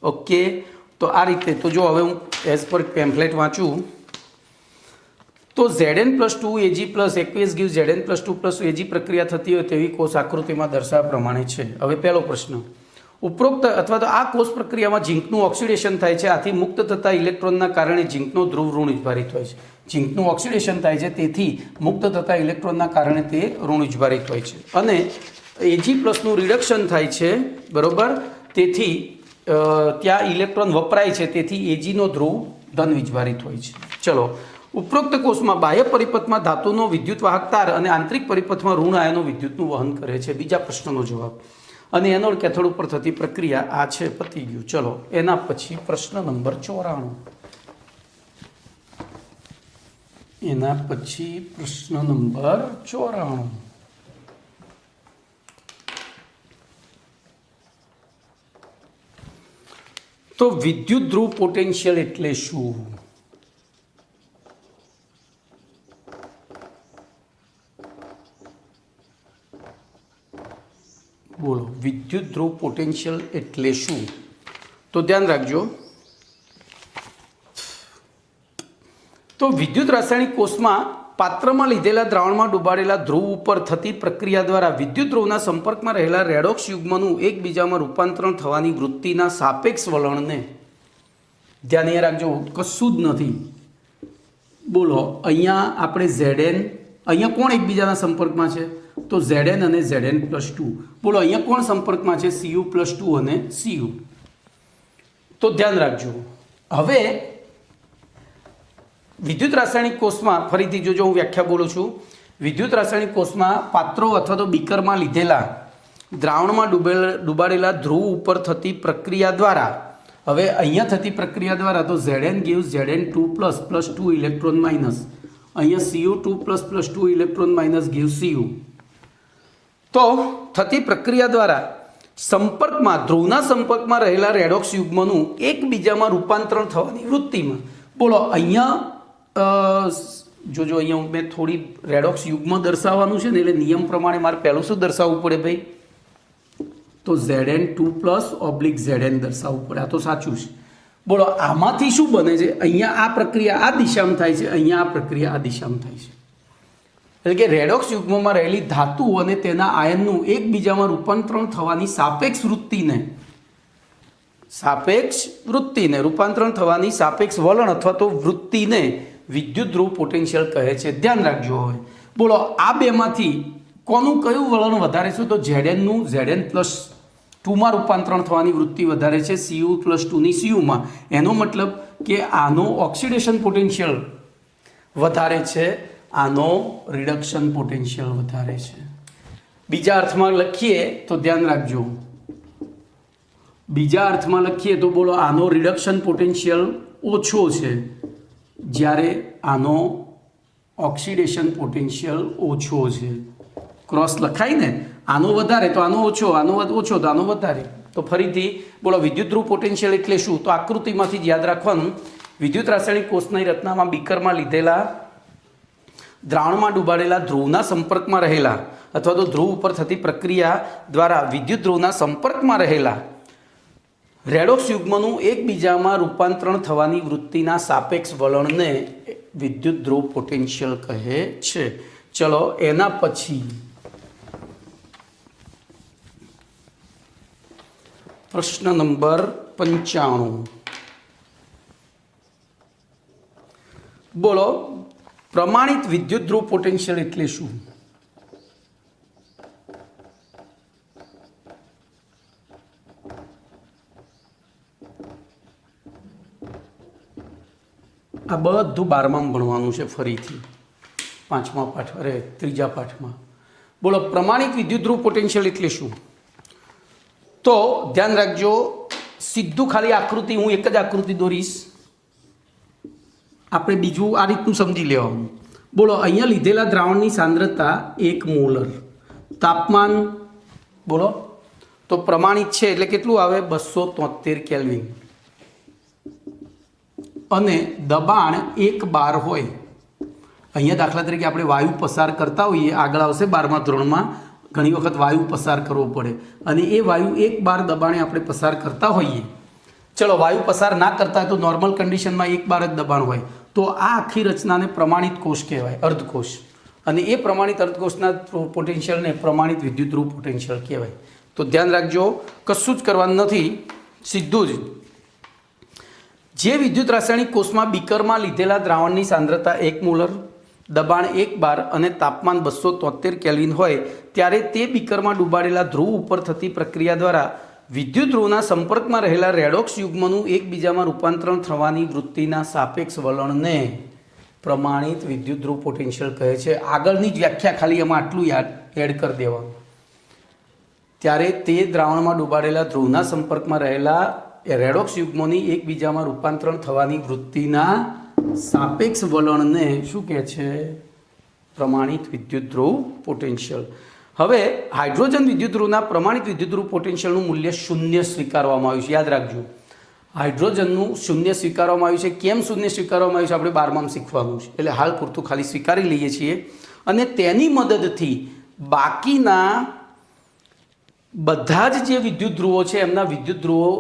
Okay, તો આ રીતે. તો જો હવે હું એઝ પર પેમ્ફલેટ વાંચું તો Zn+2 Ag plus aqueous gives Zn+2 plus Ag પ્રક્રિયા થતી હોય તેવી કોષ આકૃતિમાં દર્શાવ્યા પ્રમાણે છે. હવે પહેલો પ્રશ્ન, ઉપરોક્ત અથવા તો આ કોષ પ્રક્રિયામાં ઝીંકનું ઓક્સિડેશન થાય છે. આથી મુક્ત થતા ઇલેક્ટ્રોનના કારણે ઝીંકનો ધ્રુવ ઋણવિભારિત હોય છે. ઝીંકનું ઓક્સિડેશન થાય છે, તેથી મુક્ત થતા ઇલેક્ટ્રોનના કારણે તે ઋણવિભારિત હોય છે. અને Ag+નું રિડક્શન થાય છે, બરોબર, તેથી ત્યાં ઇલેક્ટ્રોન વપરાય છે, તેથી Agનો ધ્રુવ ધન વિજભારિત હોય છે. ચલો, ઉપરોક્ત કોષમાં બાહ્ય પરિપથમાં ધાતુનો વિદ્યુત વાહક તાર અને આંતરિક પરિપથમાં ઋણ આયનો વિદ્યુતનું વહન કરે છે. બીજા પ્રશ્નનો જવાબ. અને એનોડ કેથોડ ઉપર થતી પ્રક્રિયા આ છે, પતી ગયું. ચલો એના પછી પ્રશ્ન નંબર 94. એના પછી પ્રશ્ન નંબર 94. તો વિદ્યુત ધ્રુવ પોટેન્શિયલ એટલે શું? બોલો, વિદ્યુત ધ્રુવ પોટેન્શિયલ એટલે શું? તો ધ્યાન રાખજો. તો વિદ્યુત રાસાયણિક કોષમાં પાત્રમાં લીધેલા દ્રાવણમાં ડૂબાડેલા ધ્રુવ ઉપર થતી પ્રક્રિયા દ્વારા વિદ્યુત ધ્રુવના સંપર્કમાં રહેલા રેડોક્સ યુગ્મનું એકબીજામાં રૂપાંતરણ થવાની વૃત્તિના સાપેક્ષ વલણને, ધ્યાન એ રાખજો, કશું જ નથી. બોલો, અહીંયા આપણે Zn, અહીંયા કોણ એકબીજાના સંપર્કમાં છે? તો Zn અને Zn+2. બોલો, અહીંયા કોણ સંપર્કમાં છે? Cu+2 અને Cu. તો ધ્યાન રાખજો. હવે વિદ્યુત રાસાયણિક કોષમાં, ફરીથી જોજો, હું વ્યાખ્યા બોલું છું. વિદ્યુત રાસાયણિક કોષમાં પાત્રો અથવા તો બીકરમાં લીધેલા દ્રાવણમાં ડૂબાડેલા ધ્રુવ ઉપર થતી પ્રક્રિયા દ્વારા, હવે અહીંયા થતી પ્રક્રિયા દ્વારા, તો Zn gives Zn2++2 electron minus, અહીંયા Cu2++2 electron minus gives Cu. તો થતી પ્રક્રિયા દ્વારા સંપર્કમાં, ધ્રુવના સંપર્કમાં રહેલા રેડોક્સ યુગ્મનું એકબીજામાં રૂપાંતરણ થવાની વૃત્તિમાં. બોલો, અહીંયા જોજો, અહીંયા મેં થોડી રેડોક્સ યુગ્મ દર્શાવવાનું છે ને, એટલે નિયમ પ્રમાણે મારે પહેલું શું દર્શાવવું પડે ભાઈ? તો Zn2+/Zn દર્શાવવું પડે. આ તો સાચું છે. બોલો, આમાંથી શું બને છે? અહીંયા આ પ્રક્રિયા આ દિશામાં થાય છે, અહીંયા આ પ્રક્રિયા આ દિશામાં થાય છે. એટલે કે રેડોક્સ યુગ્મમાં રહેલી ધાતુ અને તેના આયનનું એકબીજામાં રૂપાંતરણ થવાની સાપેક્ષ વૃત્તિને રૂપાંતરણ થવાની સાપેક્ષ વલણ અથવા તો વૃત્તિને વિદ્યુત ધ્રુવ પોટેન્શિયલ કહે છે. ધ્યાન રાખજો. હવે બોલો, આ બેમાંથી કોનું કયું વલણ વધારે છે? તો Znનું Zn+2માં રૂપાંતરણ થવાની વૃત્તિ વધારે છે, Cu+2ની Cuમાં. એનો મતલબ કે આનો ઓક્સિડેશન પોટેન્શિયલ વધારે છે, આનો રિડક્શન પોટેન્શિયલ વધારે છે. બીજા અર્થમાં લખીએ તો ધ્યાન રાખજો, બીજા અર્થમાં લખીએ તો બોલો, આનો રિડક્શન પોટેન્શિયલ ઓછો છે, જ્યારે આનો ઓક્સિડેશન પોટેન્શિયલ ઓછો છે. ક્રોસ લખાય ને, આનો વધારે તો આનો ઓછો, આનો ઓછો તો આનો વધારે. તો ફરીથી બોલો, વિદ્યુત ધ્રુવ પોટેન્શિયલ એટલે શું? તો આકૃતિમાંથી જ યાદ રાખવાનું. વિદ્યુત રાસાયણિક કોષની રચનામાં બીકરમાં લીધેલા દ્રાવણમાં ડૂબાડેલા ધ્રુવના સંપર્કમાં રહેલા અથવા તો ધ્રુવ ઉપર થતી પ્રક્રિયા દ્વારા વિદ્યુત ધ્રુવના સંપર્કમાં રહેલા રેડોક્સ યુગ્મનું એકબીજામાં રૂપાંતરણ થવાની વૃત્તિના સાપેક્ષ વલણને વિદ્યુત ધ્રુવ પોટેન્શિયલ કહે છે. ચલો એના પછી પ્રશ્ન નંબર 95. બોલો, પ્રમાણિત વિદ્યુત ધ્રુવ પોટેન્શિયલ એટલે શું? આ બધું 12માં ભણવાનું છે, ફરીથી 5મા પાઠ, ત્રીજા પાઠમાં. બોલો, પ્રમાણિત વિદ્યુત ધ્રુવ પોટેન્શિયલ એટલે શું? તો ધ્યાન રાખજો, સીધું ખાલી આકૃતિ, હું એક જ આકૃતિ દોરીશ, આપણે બીજું આ રીતનું સમજી લેવાનું. બોલો, અહીંયા લીધેલા દ્રાવણની સાંદ્રતા 1 મોલર, તાપમાન બોલો તો પ્રમાણિત છે એટલે કેટલું આવે 273 કેલ્વિન, અને દબાણ 1 બાર હોય. અહીંયા દાખલા તરીકે આપણે વાયુ પસાર કરતા હોઈએ, આગળ આવશે 12મા ધોરણમાં, ઘણી વખત વાયુ પસાર કરવો પડે, અને એ વાયુ 1 બાર દબાણે આપણે પસાર કરતા હોઈએ. ચલો, વાયુ પસાર ના કરતા હોય તો નોર્મલ કન્ડિશનમાં 1 બાર જ દબાણ હોય, તો આ આખી રચનાને પ્રમાણિત કોષ કહેવાય, અર્ધકોષ. અને એ પ્રમાણિત અર્ધકોષના પોટેન્શિયલને પ્રમાણિત વિદ્યુતધ્રુવ પોટેન્શિયલ કહેવાય. તો ધ્યાન રાખજો, કશું જ કરવાનું નથી, સીધું જ જે વિદ્યુત રાસાયણિક કોષમાં બીકરમાં લીધેલા દ્રાવણની સાંદ્રતા 1 મોલર, દબાણ 1 બાર અને તાપમાન 273 કેલ્વિન હોય ત્યારે તે બીકરમાં ડૂબાડેલા ધ્રુવ ઉપર થતી પ્રક્રિયા દ્વારા વિદ્યુત ધ્રુવના સંપર્કમાં રહેલા રેડોક્સ યુગ્મનું એકબીજામાં રૂપાંતરણ થવાની વૃત્તિના સાપેક્ષ વલણને પ્રમાણિત વિદ્યુત ધ્રુવ પોટેન્શિયલ કહે છે. આગળની જ વ્યાખ્યા ખાલી એમાં આટલું એડ કરી દેવાનું. ત્યારે તે દ્રાવણમાં ડૂબાડેલા ધ્રુવના સંપર્કમાં રહેલા રેડોક્સ યુગ્મોની એકબીજામાં રૂપાંતરણ થવાની વૃત્તિના સાપેક્ષ વલણને શું કહે છે? પ્રમાણિત વિદ્યુત ધ્રુવ પોટેન્શિયલ. હવે હાઇડ્રોજન વિદ્યુત ધ્રુવના પ્રમાણિત વિદ્યુત ધ્રુવ પોટેન્શિયલનું મૂલ્ય 0 સ્વીકારવામાં આવ્યું છે. યાદ રાખજો, હાઇડ્રોજનનું 0 સ્વીકારવામાં આવ્યું છે. કેમ 0 સ્વીકારવામાં આવ્યું છે આપણે 12માં શીખવાનું છે, એટલે હાલ પૂરતું ખાલી સ્વીકારી લઈએ છીએ. અને તેની મદદથી બાકીના બધા જ જે વિદ્યુત ધ્રુવો છે એમના વિદ્યુત ધ્રુવો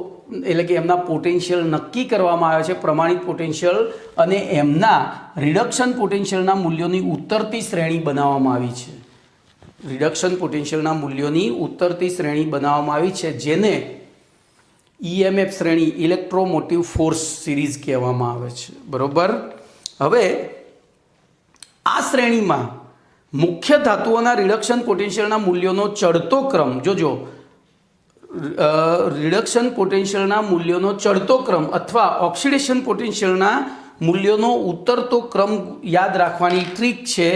એટલે કે એમના પોટેન્શિયલ નક્કી કરવામાં આવે છે, પ્રમાણિત પોટેન્શિયલ, અને એમના રિડક્શન પોટેન્શિયલના મૂલ્યોની ઉતરતી શ્રેણી બનાવવામાં આવી છે. રિડક્શન પોટેન્શિયલના મૂલ્યોની ઉતરતી શ્રેણી બનાવવામાં આવી છે, જેને EMF શ્રેણી, ઇલેક્ટ્રોમોટિવ ફોર્સ સિરીઝ કહેવામાં આવે છે. બરોબર. હવે આ શ્રેણીમાં મુખ્ય ધાતુઓના રિડક્શન પોટેન્શિયલના મૂલ્યોનો ચડતો ક્રમ, જોજો, રિડક્શન પોટેન્શિયલના મૂલ્યોનો ચડતો ક્રમ અથવા ઓક્સિડેશન પોટેન્શિયલના મૂલ્યોનો ઉતરતો ક્રમ યાદ રાખવાની ટ્રીક છે.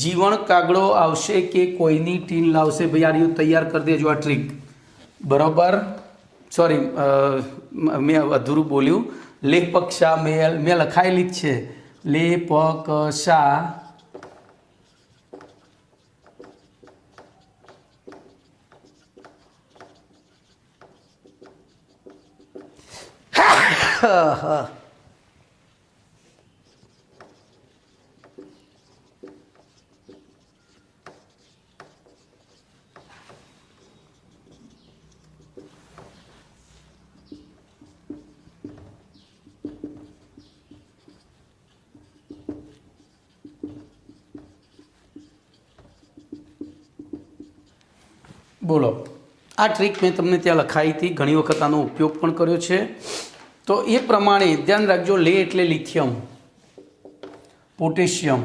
જીવણ કાગડો આવશે કે કોઈની ટીન લાવશે? ભાઈ આ રહ્યું, તૈયાર કરી દેજો આ ટ્રીક. બરોબર. સોરી, મેં અધૂરું બોલ્યું. લેપક્ષા મેં લખાયેલી જ છે, લેપકશા બોલો. આ ટ્રીક મેં તમને ત્યાં લખાઈ હતી, ઘણી વખત આનો ઉપયોગ પણ કર્યો છે. તો એ પ્રમાણે ધ્યાન રાખજો, લે એટલે lithium, potassium,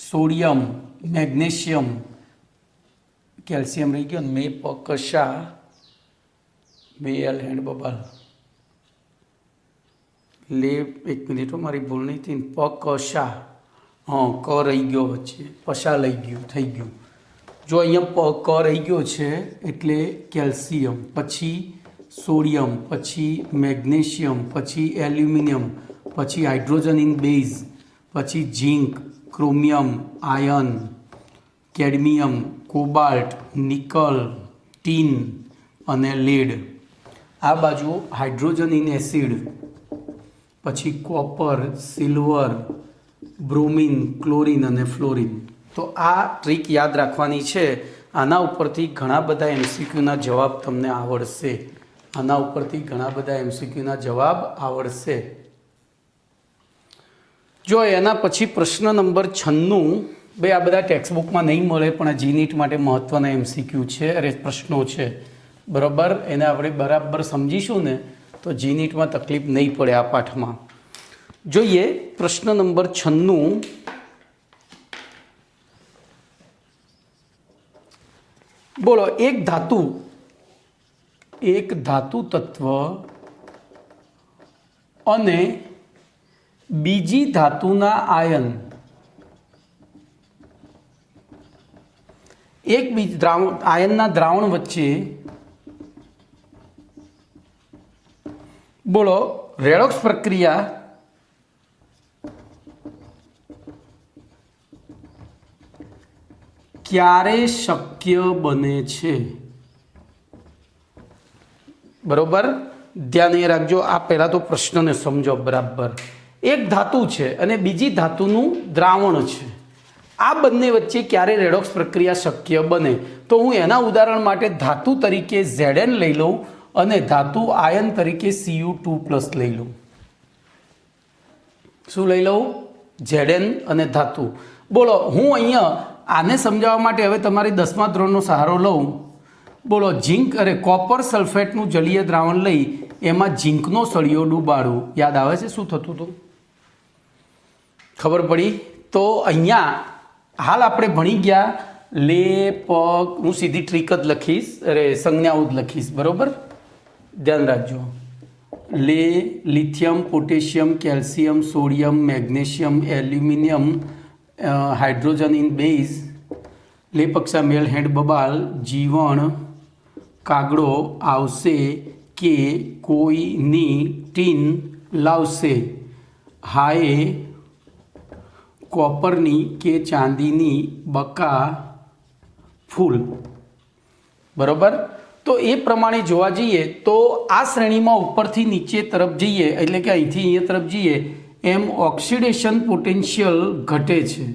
sodium, magnesium, calcium રહી ગયો, મે પકશા, બે એલ હેન્ડ બબાલ, લે, એક મિનિટ, મારી ભૂલ નહીં થઈ, પકશા, હા, ક રહી ગયો વચ્ચે, પશા લઈ ગયું, થઈ ગયું. જો અહીંયા ક રહી ગયો છે એટલે કેલ્શિયમ, પછી સોડિયમ, પછી મેગ્નેશિયમ, પછી એલ્યુમિનિયમ, પછી હાઇડ્રોજન ઇન બેઝ, પછી zinc, chromium, iron, cadmium, cobalt, nickel, tin અને લેડ. આ બાજુ હાઇડ્રોજન ઇન એસિડ, પછી કોપર, સિલ્વર, બ્રોમિન, ક્લોરિન અને ફ્લોરિન. તો આ ટ્રીક યાદ રાખવાની છે. આના ઉપરથી ઘણા બધા MCQના જવાબ તમને આવડશે. આના ઉપરથી ઘણા બધા MCQના જવાબ આવડશે. જો એના પછી પ્રશ્ન નંબર 96, ભાઈ આ બધા ટેક્સ્ટબુકમાં નહીં મળે પણ આ GNET માટે મહત્ત્વના MCQ છે, અરે પ્રશ્નો છે. બરાબર, એને આપણે બરાબર સમજીશું ને તો GNETમાં તકલીફ નહીં પડે આ પાઠમાં. જોઈએ પ્રશ્ન નંબર 96. બોલો, એક ધાતુ તત્વ અને બીજી ધાતુના આયન આયનના દ્રાવણ વચ્ચે બોલો રેડોક્સ પ્રક્રિયા ક્યારે શક્ય બને છે? બરોબર, ધ્યાન એ રાખજો. આ પહેલા તો પ્રશ્નને સમજો બરાબર. એક ધાતુ છે અને બીજી ધાતુનું દ્રાવણ છે. આ બંને વચ્ચે ક્યારે રેડોક્સ પ્રક્રિયા શક્ય બને? તો હું એના ઉદાહરણ માટે ધાતુ તરીકે Zn લઈ લઉં અને ધાતુ આયન તરીકે Cu2+ લઈ લઉં. શું લઈ લઉં? Zn અને ધાતુ. બોલો, હું અહીંયા આને સમજાવવા માટે હવે તમારી 10મા ધોરણનો સહારો લઉં. બોલો, ઝીંક અરે કોપર સલ્ફેટનું જલીય દ્રાવણ લઈ એમાં ઝીંકનો સળિયો ડૂબાડું. યાદ આવે છે શું થતું હતું? ખબર પડી? તો અહીંયા હાલ આપણે ભણી ગયા લેપક. હું સીધી ટ્રીક જ લખીશ, અરે સંજ્ઞાઓ જ લખીશ. બરોબર, ધ્યાન રાખજો. Lithium, potassium, calcium, sodium, magnesium, aluminium, hydrogen in base, લેપક્ષા મેલ હેન્ડ બબાલ, જીવણ કાગડો આવશે કે કોઈની ટીન લાવશે, હાય કોપરની કે ચાંદીની બકા ફૂલ. બરોબર, તો એ પ્રમાણે જોવા જઈએ તો આ શ્રેણીમાં ઉપરથી નીચે તરફ જઈએ એટલે કે અહીંથી અહીંયા તરફ જઈએ એમ ઓક્સિડેશન પોટેન્શિયલ ઘટે છે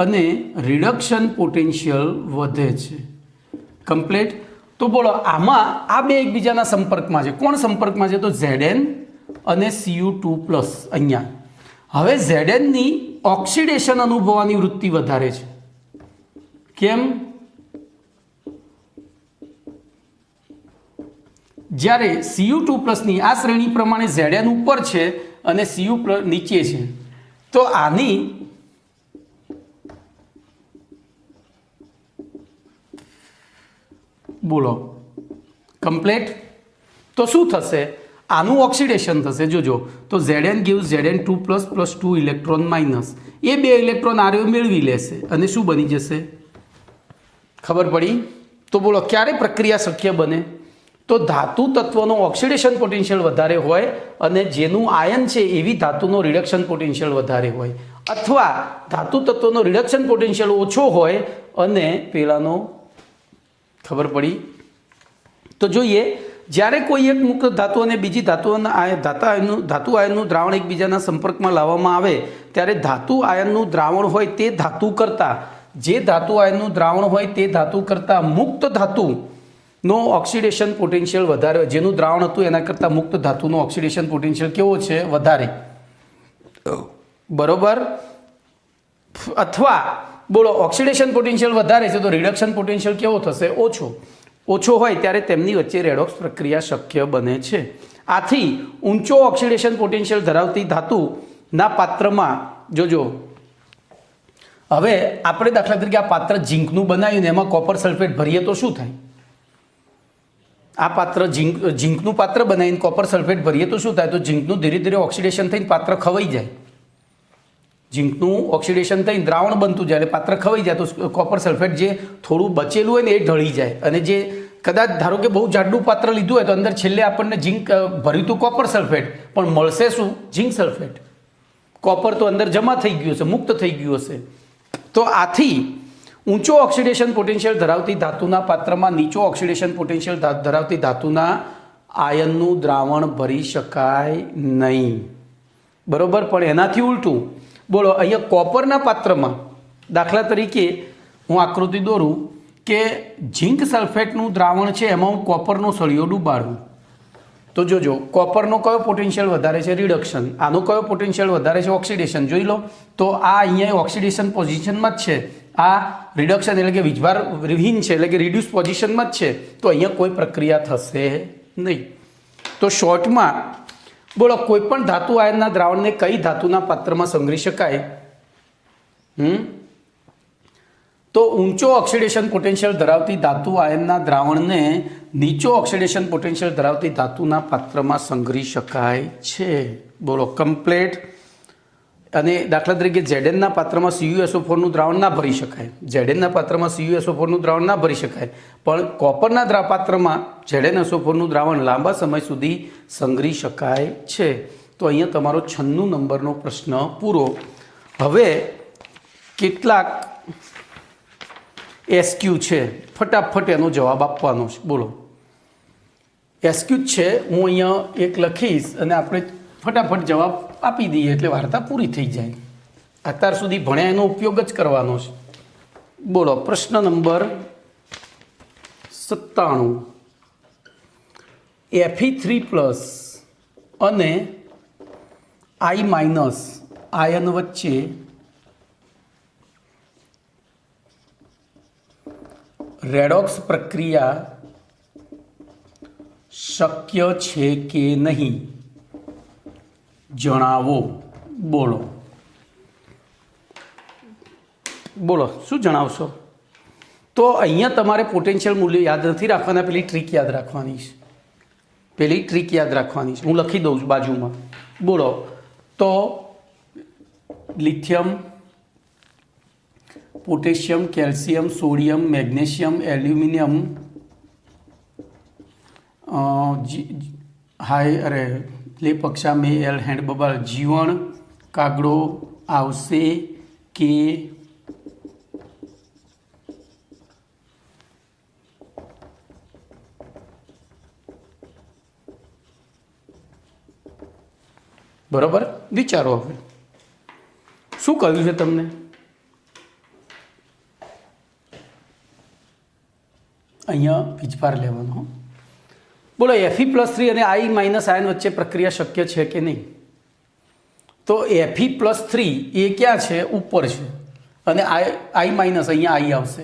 અને રિડક્શન પોટેન્શિયલ વધે છે. કમ્પ્લીટ. તો બોલો, આમાં આ બે એકબીજાના સંપર્કમાં છે. કોણ સંપર્કમાં છે? તો Zn અને Cu2+. અહીંયા હવે Znની ઓક્સિડેશન અનુભવવાની વૃત્તિ વધારે છે. કેમ? જ્યારે Cu2+ની આ શ્રેણી પ્રમાણે Zn ઉપર છે અને Cu નીચે છે, તો આની બોલો કમ્પ્લીટ. તો શું થશે? આનું ઓક્સિડેશન થશે. જોજો, તો Zn gives Zn2+ + 2 electron minus. એ બે ઇલેક્ટ્રોન આર્યો મેળવી લેશે અને શું બની જશે? ખબર પડી? તો બોલો, ક્યારે પ્રક્રિયા શક્ય બને? તો ધાતુ તત્વનો ઓક્સિડેશન પોટેન્શિયલ વધારે હોય અને જેનું આયન છે એવી ધાતુનો રિડક્શન પોટેન્શિયલ વધારે હોય, અથવા ધાતુ તત્વનો રિડક્શન પોટેન્શિયલ ઓછો હોય અને પેલાનો. ખબર પડી? તો જોઈએ, જ્યારે કોઈ એક મુક્ત ધાતુ અને બીજી ધાતુ આયનનું દ્રાવણ એકબીજાના સંપર્કમાં લાવવામાં આવે ત્યારે ધાતુ આયનનું દ્રાવણ હોય તે ધાતુ કરતાં જે ધાતુ આયનનું દ્રાવણ હોય તે ધાતુ કરતાં મુક્ત ધાતુનો ઓક્સિડેશન પોટેન્શિયલ વધારે હોય. જેનું દ્રાવણ હતું એના કરતાં મુક્ત ધાતુનો ઓક્સિડેશન પોટેન્શિયલ કેવો છે? વધારે. બરોબર. અથવા બોલો, ઓક્સિડેશન પોટેન્શિયલ વધારે છે તો રિડક્શન પોટેન્શિયલ કેવો થશે? ઓછો હોય ત્યારે તેમની વચ્ચે રેડોક્સ પ્રક્રિયા શક્ય બને છે. આથી ઊંચો ઓક્સિડેશન પોટેન્શિયલ ધરાવતી ધાતુના પાત્રમાં જોજો, હવે આપણે દાખલા તરીકે આ પાત્ર ઝીંકનું બનાવ્યું ને એમાં કોપર સલ્ફેટ ભરીએ તો શું થાય? આ પાત્ર ઝીંકનું પાત્ર બનાવીને કોપર સલ્ફેટ ભરીએ તો શું થાય? તો ઝીંકનું ધીરે ધીરે ઓક્સિડેશન થઈને પાત્ર ખવાઈ જાય. ઝીંકનું ઓક્સિડેશન થઈને દ્રાવણ બનતું જાય એટલે પાત્ર ખવાઈ જાય. તો કોપર સલ્ફેટ જે થોડું બચેલું હોય ને એ ઢળી જાય. અને જે કદાચ ધારો કે બહુ જાડું પાત્ર લીધું હોય તો અંદર છેલ્લે આપણને ઝીંક ભર્યું હતું કોપર સલ્ફેટ, પણ મળશે શું? ઝીંક સલ્ફેટ. કોપર તો અંદર જમા થઈ ગયું હશે, મુક્ત થઈ ગયું હશે. તો આથી ઊંચો ઓક્સિડેશન પોટેન્શિયલ ધરાવતી ધાતુના પાત્રમાં નીચો ઓક્સિડેશન પોટેન્શિયલ ધરાવતી ધાતુના આયનનું દ્રાવણ ભરી શકાય નહીં. બરોબર. પણ એનાથી ઉલટું બોલો, અહીંયા કોપરના પાત્રમાં દાખલા તરીકે હું આકૃતિ દોરું કે ઝીંક સલ્ફેટનું દ્રાવણ છે એમાં હું કોપરનો સળિયો ડૂબાડું. તો જોજો, કોપરનો કયો પોટેન્શિયલ વધારે છે? રિડક્શન. આનો કયો પોટેન્શિયલ વધારે છે? ઓક્સિડેશન. જોઈ લો, તો આ અહીંયા ઓક્સિડેશન પોઝિશનમાં જ છે, આ રિડક્શન એટલે કે વીજભાર વિહીન છે એટલે કે રિડ્યુસ પોઝિશનમાં જ છે. તો અહીંયા કોઈ પ્રક્રિયા થશે નહીં. તો શોર્ટમાં બોલો, કોઈ પણ ધાતુ આયનના દ્રાવણને કઈ ધાતુના પાત્રમાં સંગ્રહી શકાય? તો ઊંચો ઓક્સિડેશન પોટેન્શિયલ ધરાવતી ધાતુ આયનના દ્રાવણને નીચો ઓક્સિડેશન પોટેન્શિયલ ધરાવતી ધાતુના પાત્રમાં સંગ્રહી શકાય છે. બોલો કમ્પ્લીટ. અને દાખલા તરીકે Znના પાત્રમાં CuSO4નું દ્રાવણ ના ભરી શકાય, Znના પાત્રમાં CuSO4નું દ્રાવણ ના ભરી શકાય, પણ કોપરના પાત્રમાં ZnSO4નું દ્રાવણ લાંબા સમય સુધી સંગ્રહી શકાય છે. તો અહીંયા તમારો 96 નંબરનો પ્રશ્ન પૂરો. હવે કેટલાક SQ છે, ફટાફટ એનો જવાબ આપવાનો છે. બોલો, SQ છે, હું અહીંયા એક લખીશ અને આપણે ફટાફટ જવાબ આપી દઈએ એટલે વાર્તા પૂરી થઈ જાય. અત્યાર સુધી ભણ્યા એનો ઉપયોગ જ કરવાનો છે. બોલો, પ્રશ્ન નંબર 97. Fe3+ અને I- આયન વચ્ચે રેડોક્સ પ્રક્રિયા શક્ય છે કે નહીં જણાવો. બોલો બોલો, શું જણાવશો? તો અહીંયા તમારે પોટેન્શિયલ મૂલ્ય યાદ નથી રાખવાના, પેલી ટ્રીક યાદ રાખવાની છે. હું લખી દઉં છું બાજુમાં. બોલો, તો lithium, potassium, calcium, sodium, magnesium, aluminium, લે પક્ષા મે એલ હેન્ડ બબાલ, જીવણ, કાગડો આવશે કે બરોબર? વિચારો હવે શું કહ્યું છે તમને. અહીંયા વીજભાર લેવાનો. બોલો, Fe+3 અને I- આયન વચ્ચે પ્રક્રિયા શક્ય છે કે નહીં? તો Fe+3 એ ક્યાં છે? ઉપર છે. અને I- અહીંયા I આવશે.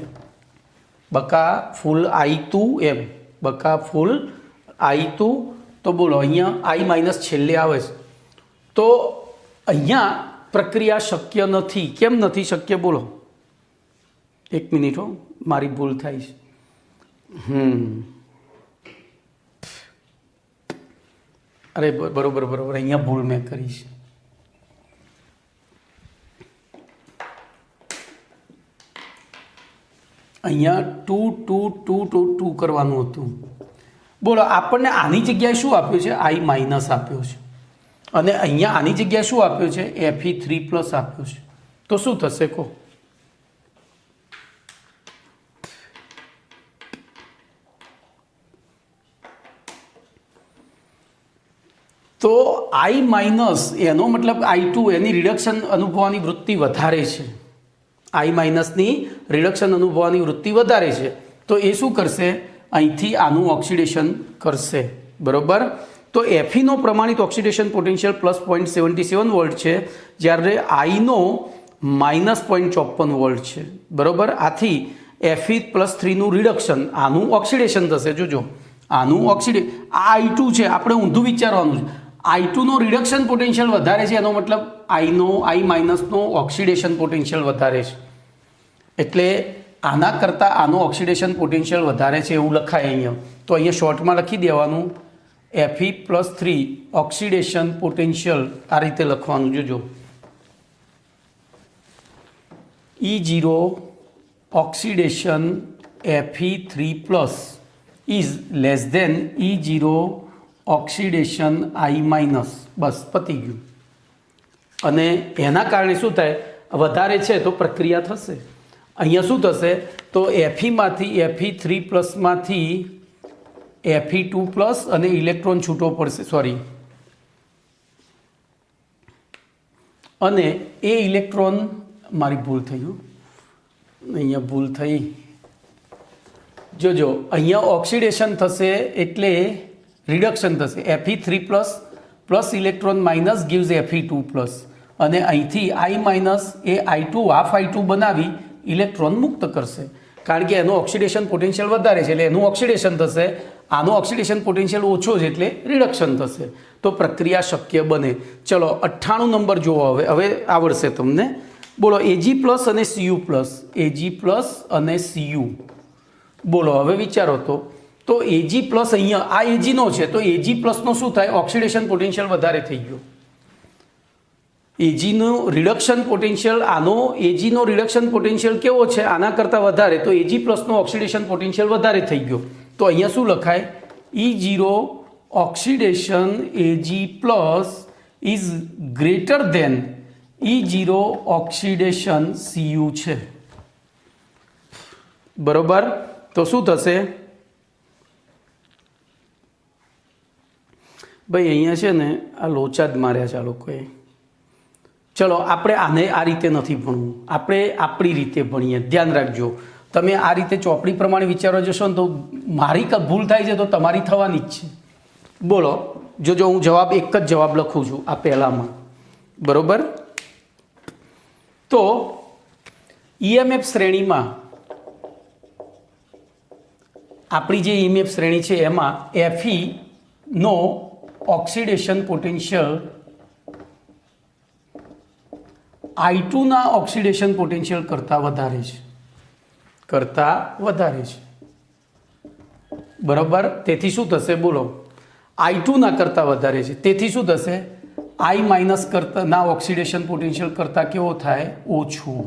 બકા ફૂલ I2 એમ, બકા ફૂલ I2. તો બોલો, અહીંયા I- છેલ્લે આવે છે. તો અહીંયા પ્રક્રિયા શક્ય નથી. કેમ નથી શક્ય? બોલો, એક મિનિટ હો, મારી ભૂલ થાય છે. અરે બરોબર, અહીંયા ભૂલ મેં કરી છે. અહીંયા 2 કરવાનું હતું. બોલો, આપણને આની જગ્યાએ શું આપ્યું છે? I- આપ્યો છે. અને અહીંયા આની જગ્યાએ શું આપ્યું છે? Fe3+ આપ્યું છે. તો શું થશે કહો? તો I- એનો મતલબ I2 એની રિડક્શન અનુભવવાની વૃત્તિ વધારે છે. I- રિડક્શન અનુભવવાની વૃત્તિ વધારે છે. તો એ શું કરશે? અહીંથી આનું ઓક્સિડેશન કરશે. બરોબર? તો Feનો પ્રમાણિત ઓક્સિડેશન પોટેન્શિયલ +0.77 વોલ્ટ છે, જ્યારે Iનો -0.54 વોલ્ટ છે. બરોબર? આથી Fe+3નું રિડક્શન, આનું ઓક્સિડેશન થશે. જોજો, આનું આ I2 છે, આપણે ઊંધું વિચારવાનું છે. I2નો રિડક્શન પોટેન્શિયલ વધારે છે, એનો મતલબ I- ઓક્સિડેશન પોટેન્શિયલ વધારે છે. એટલે આના કરતાં આનો ઓક્સિડેશન પોટેન્શિયલ વધારે છે એવું લખાય અહીંયા. તો અહીંયા શોર્ટમાં લખી દેવાનું Fe+3 ઓક્સિડેશન પોટેન્શિયલ આ રીતે લખવાનું. જોજો, E0 oxidation Fe3+ is less than E0 oxidation I-. બસ, પતી ગયું. અને એના કારણે શું થાય? વધારે છે તો પ્રક્રિયા થશે. અહીંયા શું થશે? તો Fe3+માંથી Fe2+ અને ઇલેક્ટ્રોન છૂટો પડશે. સોરી, અને એ ઇલેક્ટ્રોન, મારી ભૂલ થઈ, અહીંયા ભૂલ થઈ. જોજો, અહીંયા ઓક્સિડેશન થશે એટલે રિડક્શન થશે. Fe3+ electron minus gives Fe2+. અને અહીંથી I- A I2 half I2 બનાવી ઇલેક્ટ્રોન મુક્ત કરશે, કારણ કે એનો ઓક્સિડેશન પોટેન્શિયલ વધારે છે એટલે એનું ઓક્સિડેશન થશે. આનો ઓક્સિડેશન પોટેન્શિયલ ઓછો છે એટલે રિડક્શન થશે. તો પ્રક્રિયા શક્ય બને. ચલો, 98 નંબર જોવો. હવે આવડશે તમને. બોલો, Ag+ અને Cu+, Ag+ અને Cu. બોલો, હવે વિચારો. તો Ag+ અહીંયા આ Ag નો છે, તો Ag+ નો શું થાય? ઓક્સિડેશન પોટેન્શિયલ વધારે થઈ ગયો. એજીનું રિડક્શન પોટેન્શિયલ આનો એજીનો રિડક્શન પોટેન્શિયલ કેવો છે આના કરતાં વધારે, તો એજી પ્લસનો ઓક્સિડેશન પોટેન્શિયલ વધારે થઈ ગયો. તો અહીંયા શું લખાય? E0 oxidation AG plus is greater than E0 oxidation Cu છે. બરોબર. તો શું થશે ભાઈ? અહીંયા છે ને આ લોચા જ માર્યા છે આ લોકોએ. ચલો આપણે આને આ રીતે નથી ભણવું, આપણે આપણી રીતે ભણીએ. ધ્યાન રાખજો, તમે આ રીતે ચોપડી પ્રમાણે વિચારવા જશો ને તો મારી ભૂલ થાય છે તો તમારી થવાની જ છે. બોલો, જો હું જવાબ એક જ જવાબ લખું છું આ પહેલામાં. બરોબર. તો EMF શ્રેણીમાં આપણી જે EMF શ્રેણી છે એમાં Fe નો ઓક્સિડેશન પોટેન્શિયલ I2 ના ઓક્સિડેશન પોટેન્શિયલ કરતાં વધારે છે. બરાબર. તેથી શું થશે બોલો? I2 ના કરતાં વધારે છે, તેથી શું થશે? I માઇનસ કરતા ના ઓક્સિડેશન પોટેન્શિયલ કરતાં કેવો થાય? ઓછું.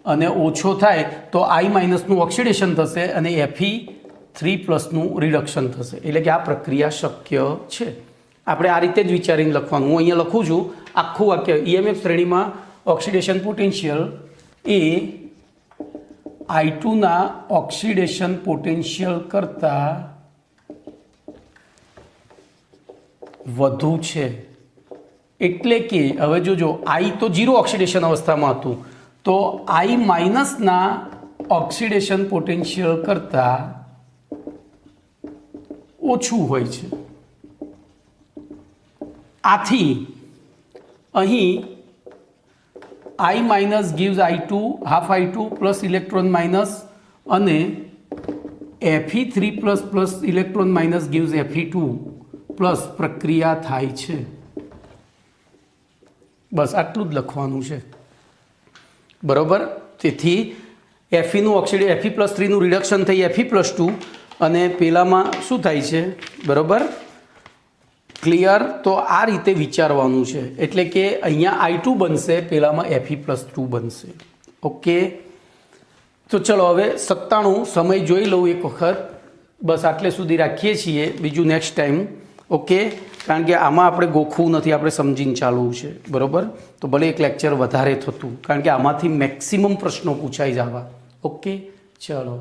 અને ઓછો થાય તો I માઇનસનું ઓક્સિડેશન થશે અને Fe3+નું રિડક્શન થશે. એટલે કે આ પ્રક્રિયા શક્ય છે. આપણે આ રીતે જ વિચારીને લખવાનું. હું અહીંયા લખું છું આખું વાક્ય. EMF શ્રેણીમાં ઓક્સિડેશન પોટેન્શિયલ એ I2 ના ઓક્સિડેશન પોટેન્શિયલ કરતાં વધુ છે. એટલે કે હવે જોજો, I તો 0 ઓક્સિડેશન અવસ્થામાં હતું, તો I માઇનસના ઓક્સિડેશન પોટેન્શિયલ કરતાં ઓછું હોય છે. આથી અહીં I minus gives I2 half I2 plus electron minus અને Fe3+ plus electron minus gives Fe2 plus પ્રક્રિયા થાય છે. બસ આટલું જ લખવાનું છે. બરોબર. તેથી Feનું Fe+3નું રિડક્શન થઈ Fe+2 અને પેલામાં શું થાય છે? બરોબર. ક્લિયર. તો આ રીતે વિચારવાનું છે. એટલે કે અહીંયા I2 બનશે, પેલામાં Fe+2 બનશે. ઓકે. તો ચલો હવે 97 સમય જોઈ લઉં એક વખત. બસ આટલે સુધી રાખીએ છીએ, બીજું નેક્સ્ટ ટાઈમ. ઓકે. કારણ કે આમાં આપણે ગોખવું નથી, આપણે સમજીને ચાલવું છે. બરાબર. તો ભલે એક લેક્ચર વધારે થતું, કારણ કે આમાંથી મેક્સિમમ પ્રશ્નો પૂછાઈ જવા. ઓકે. ચલો.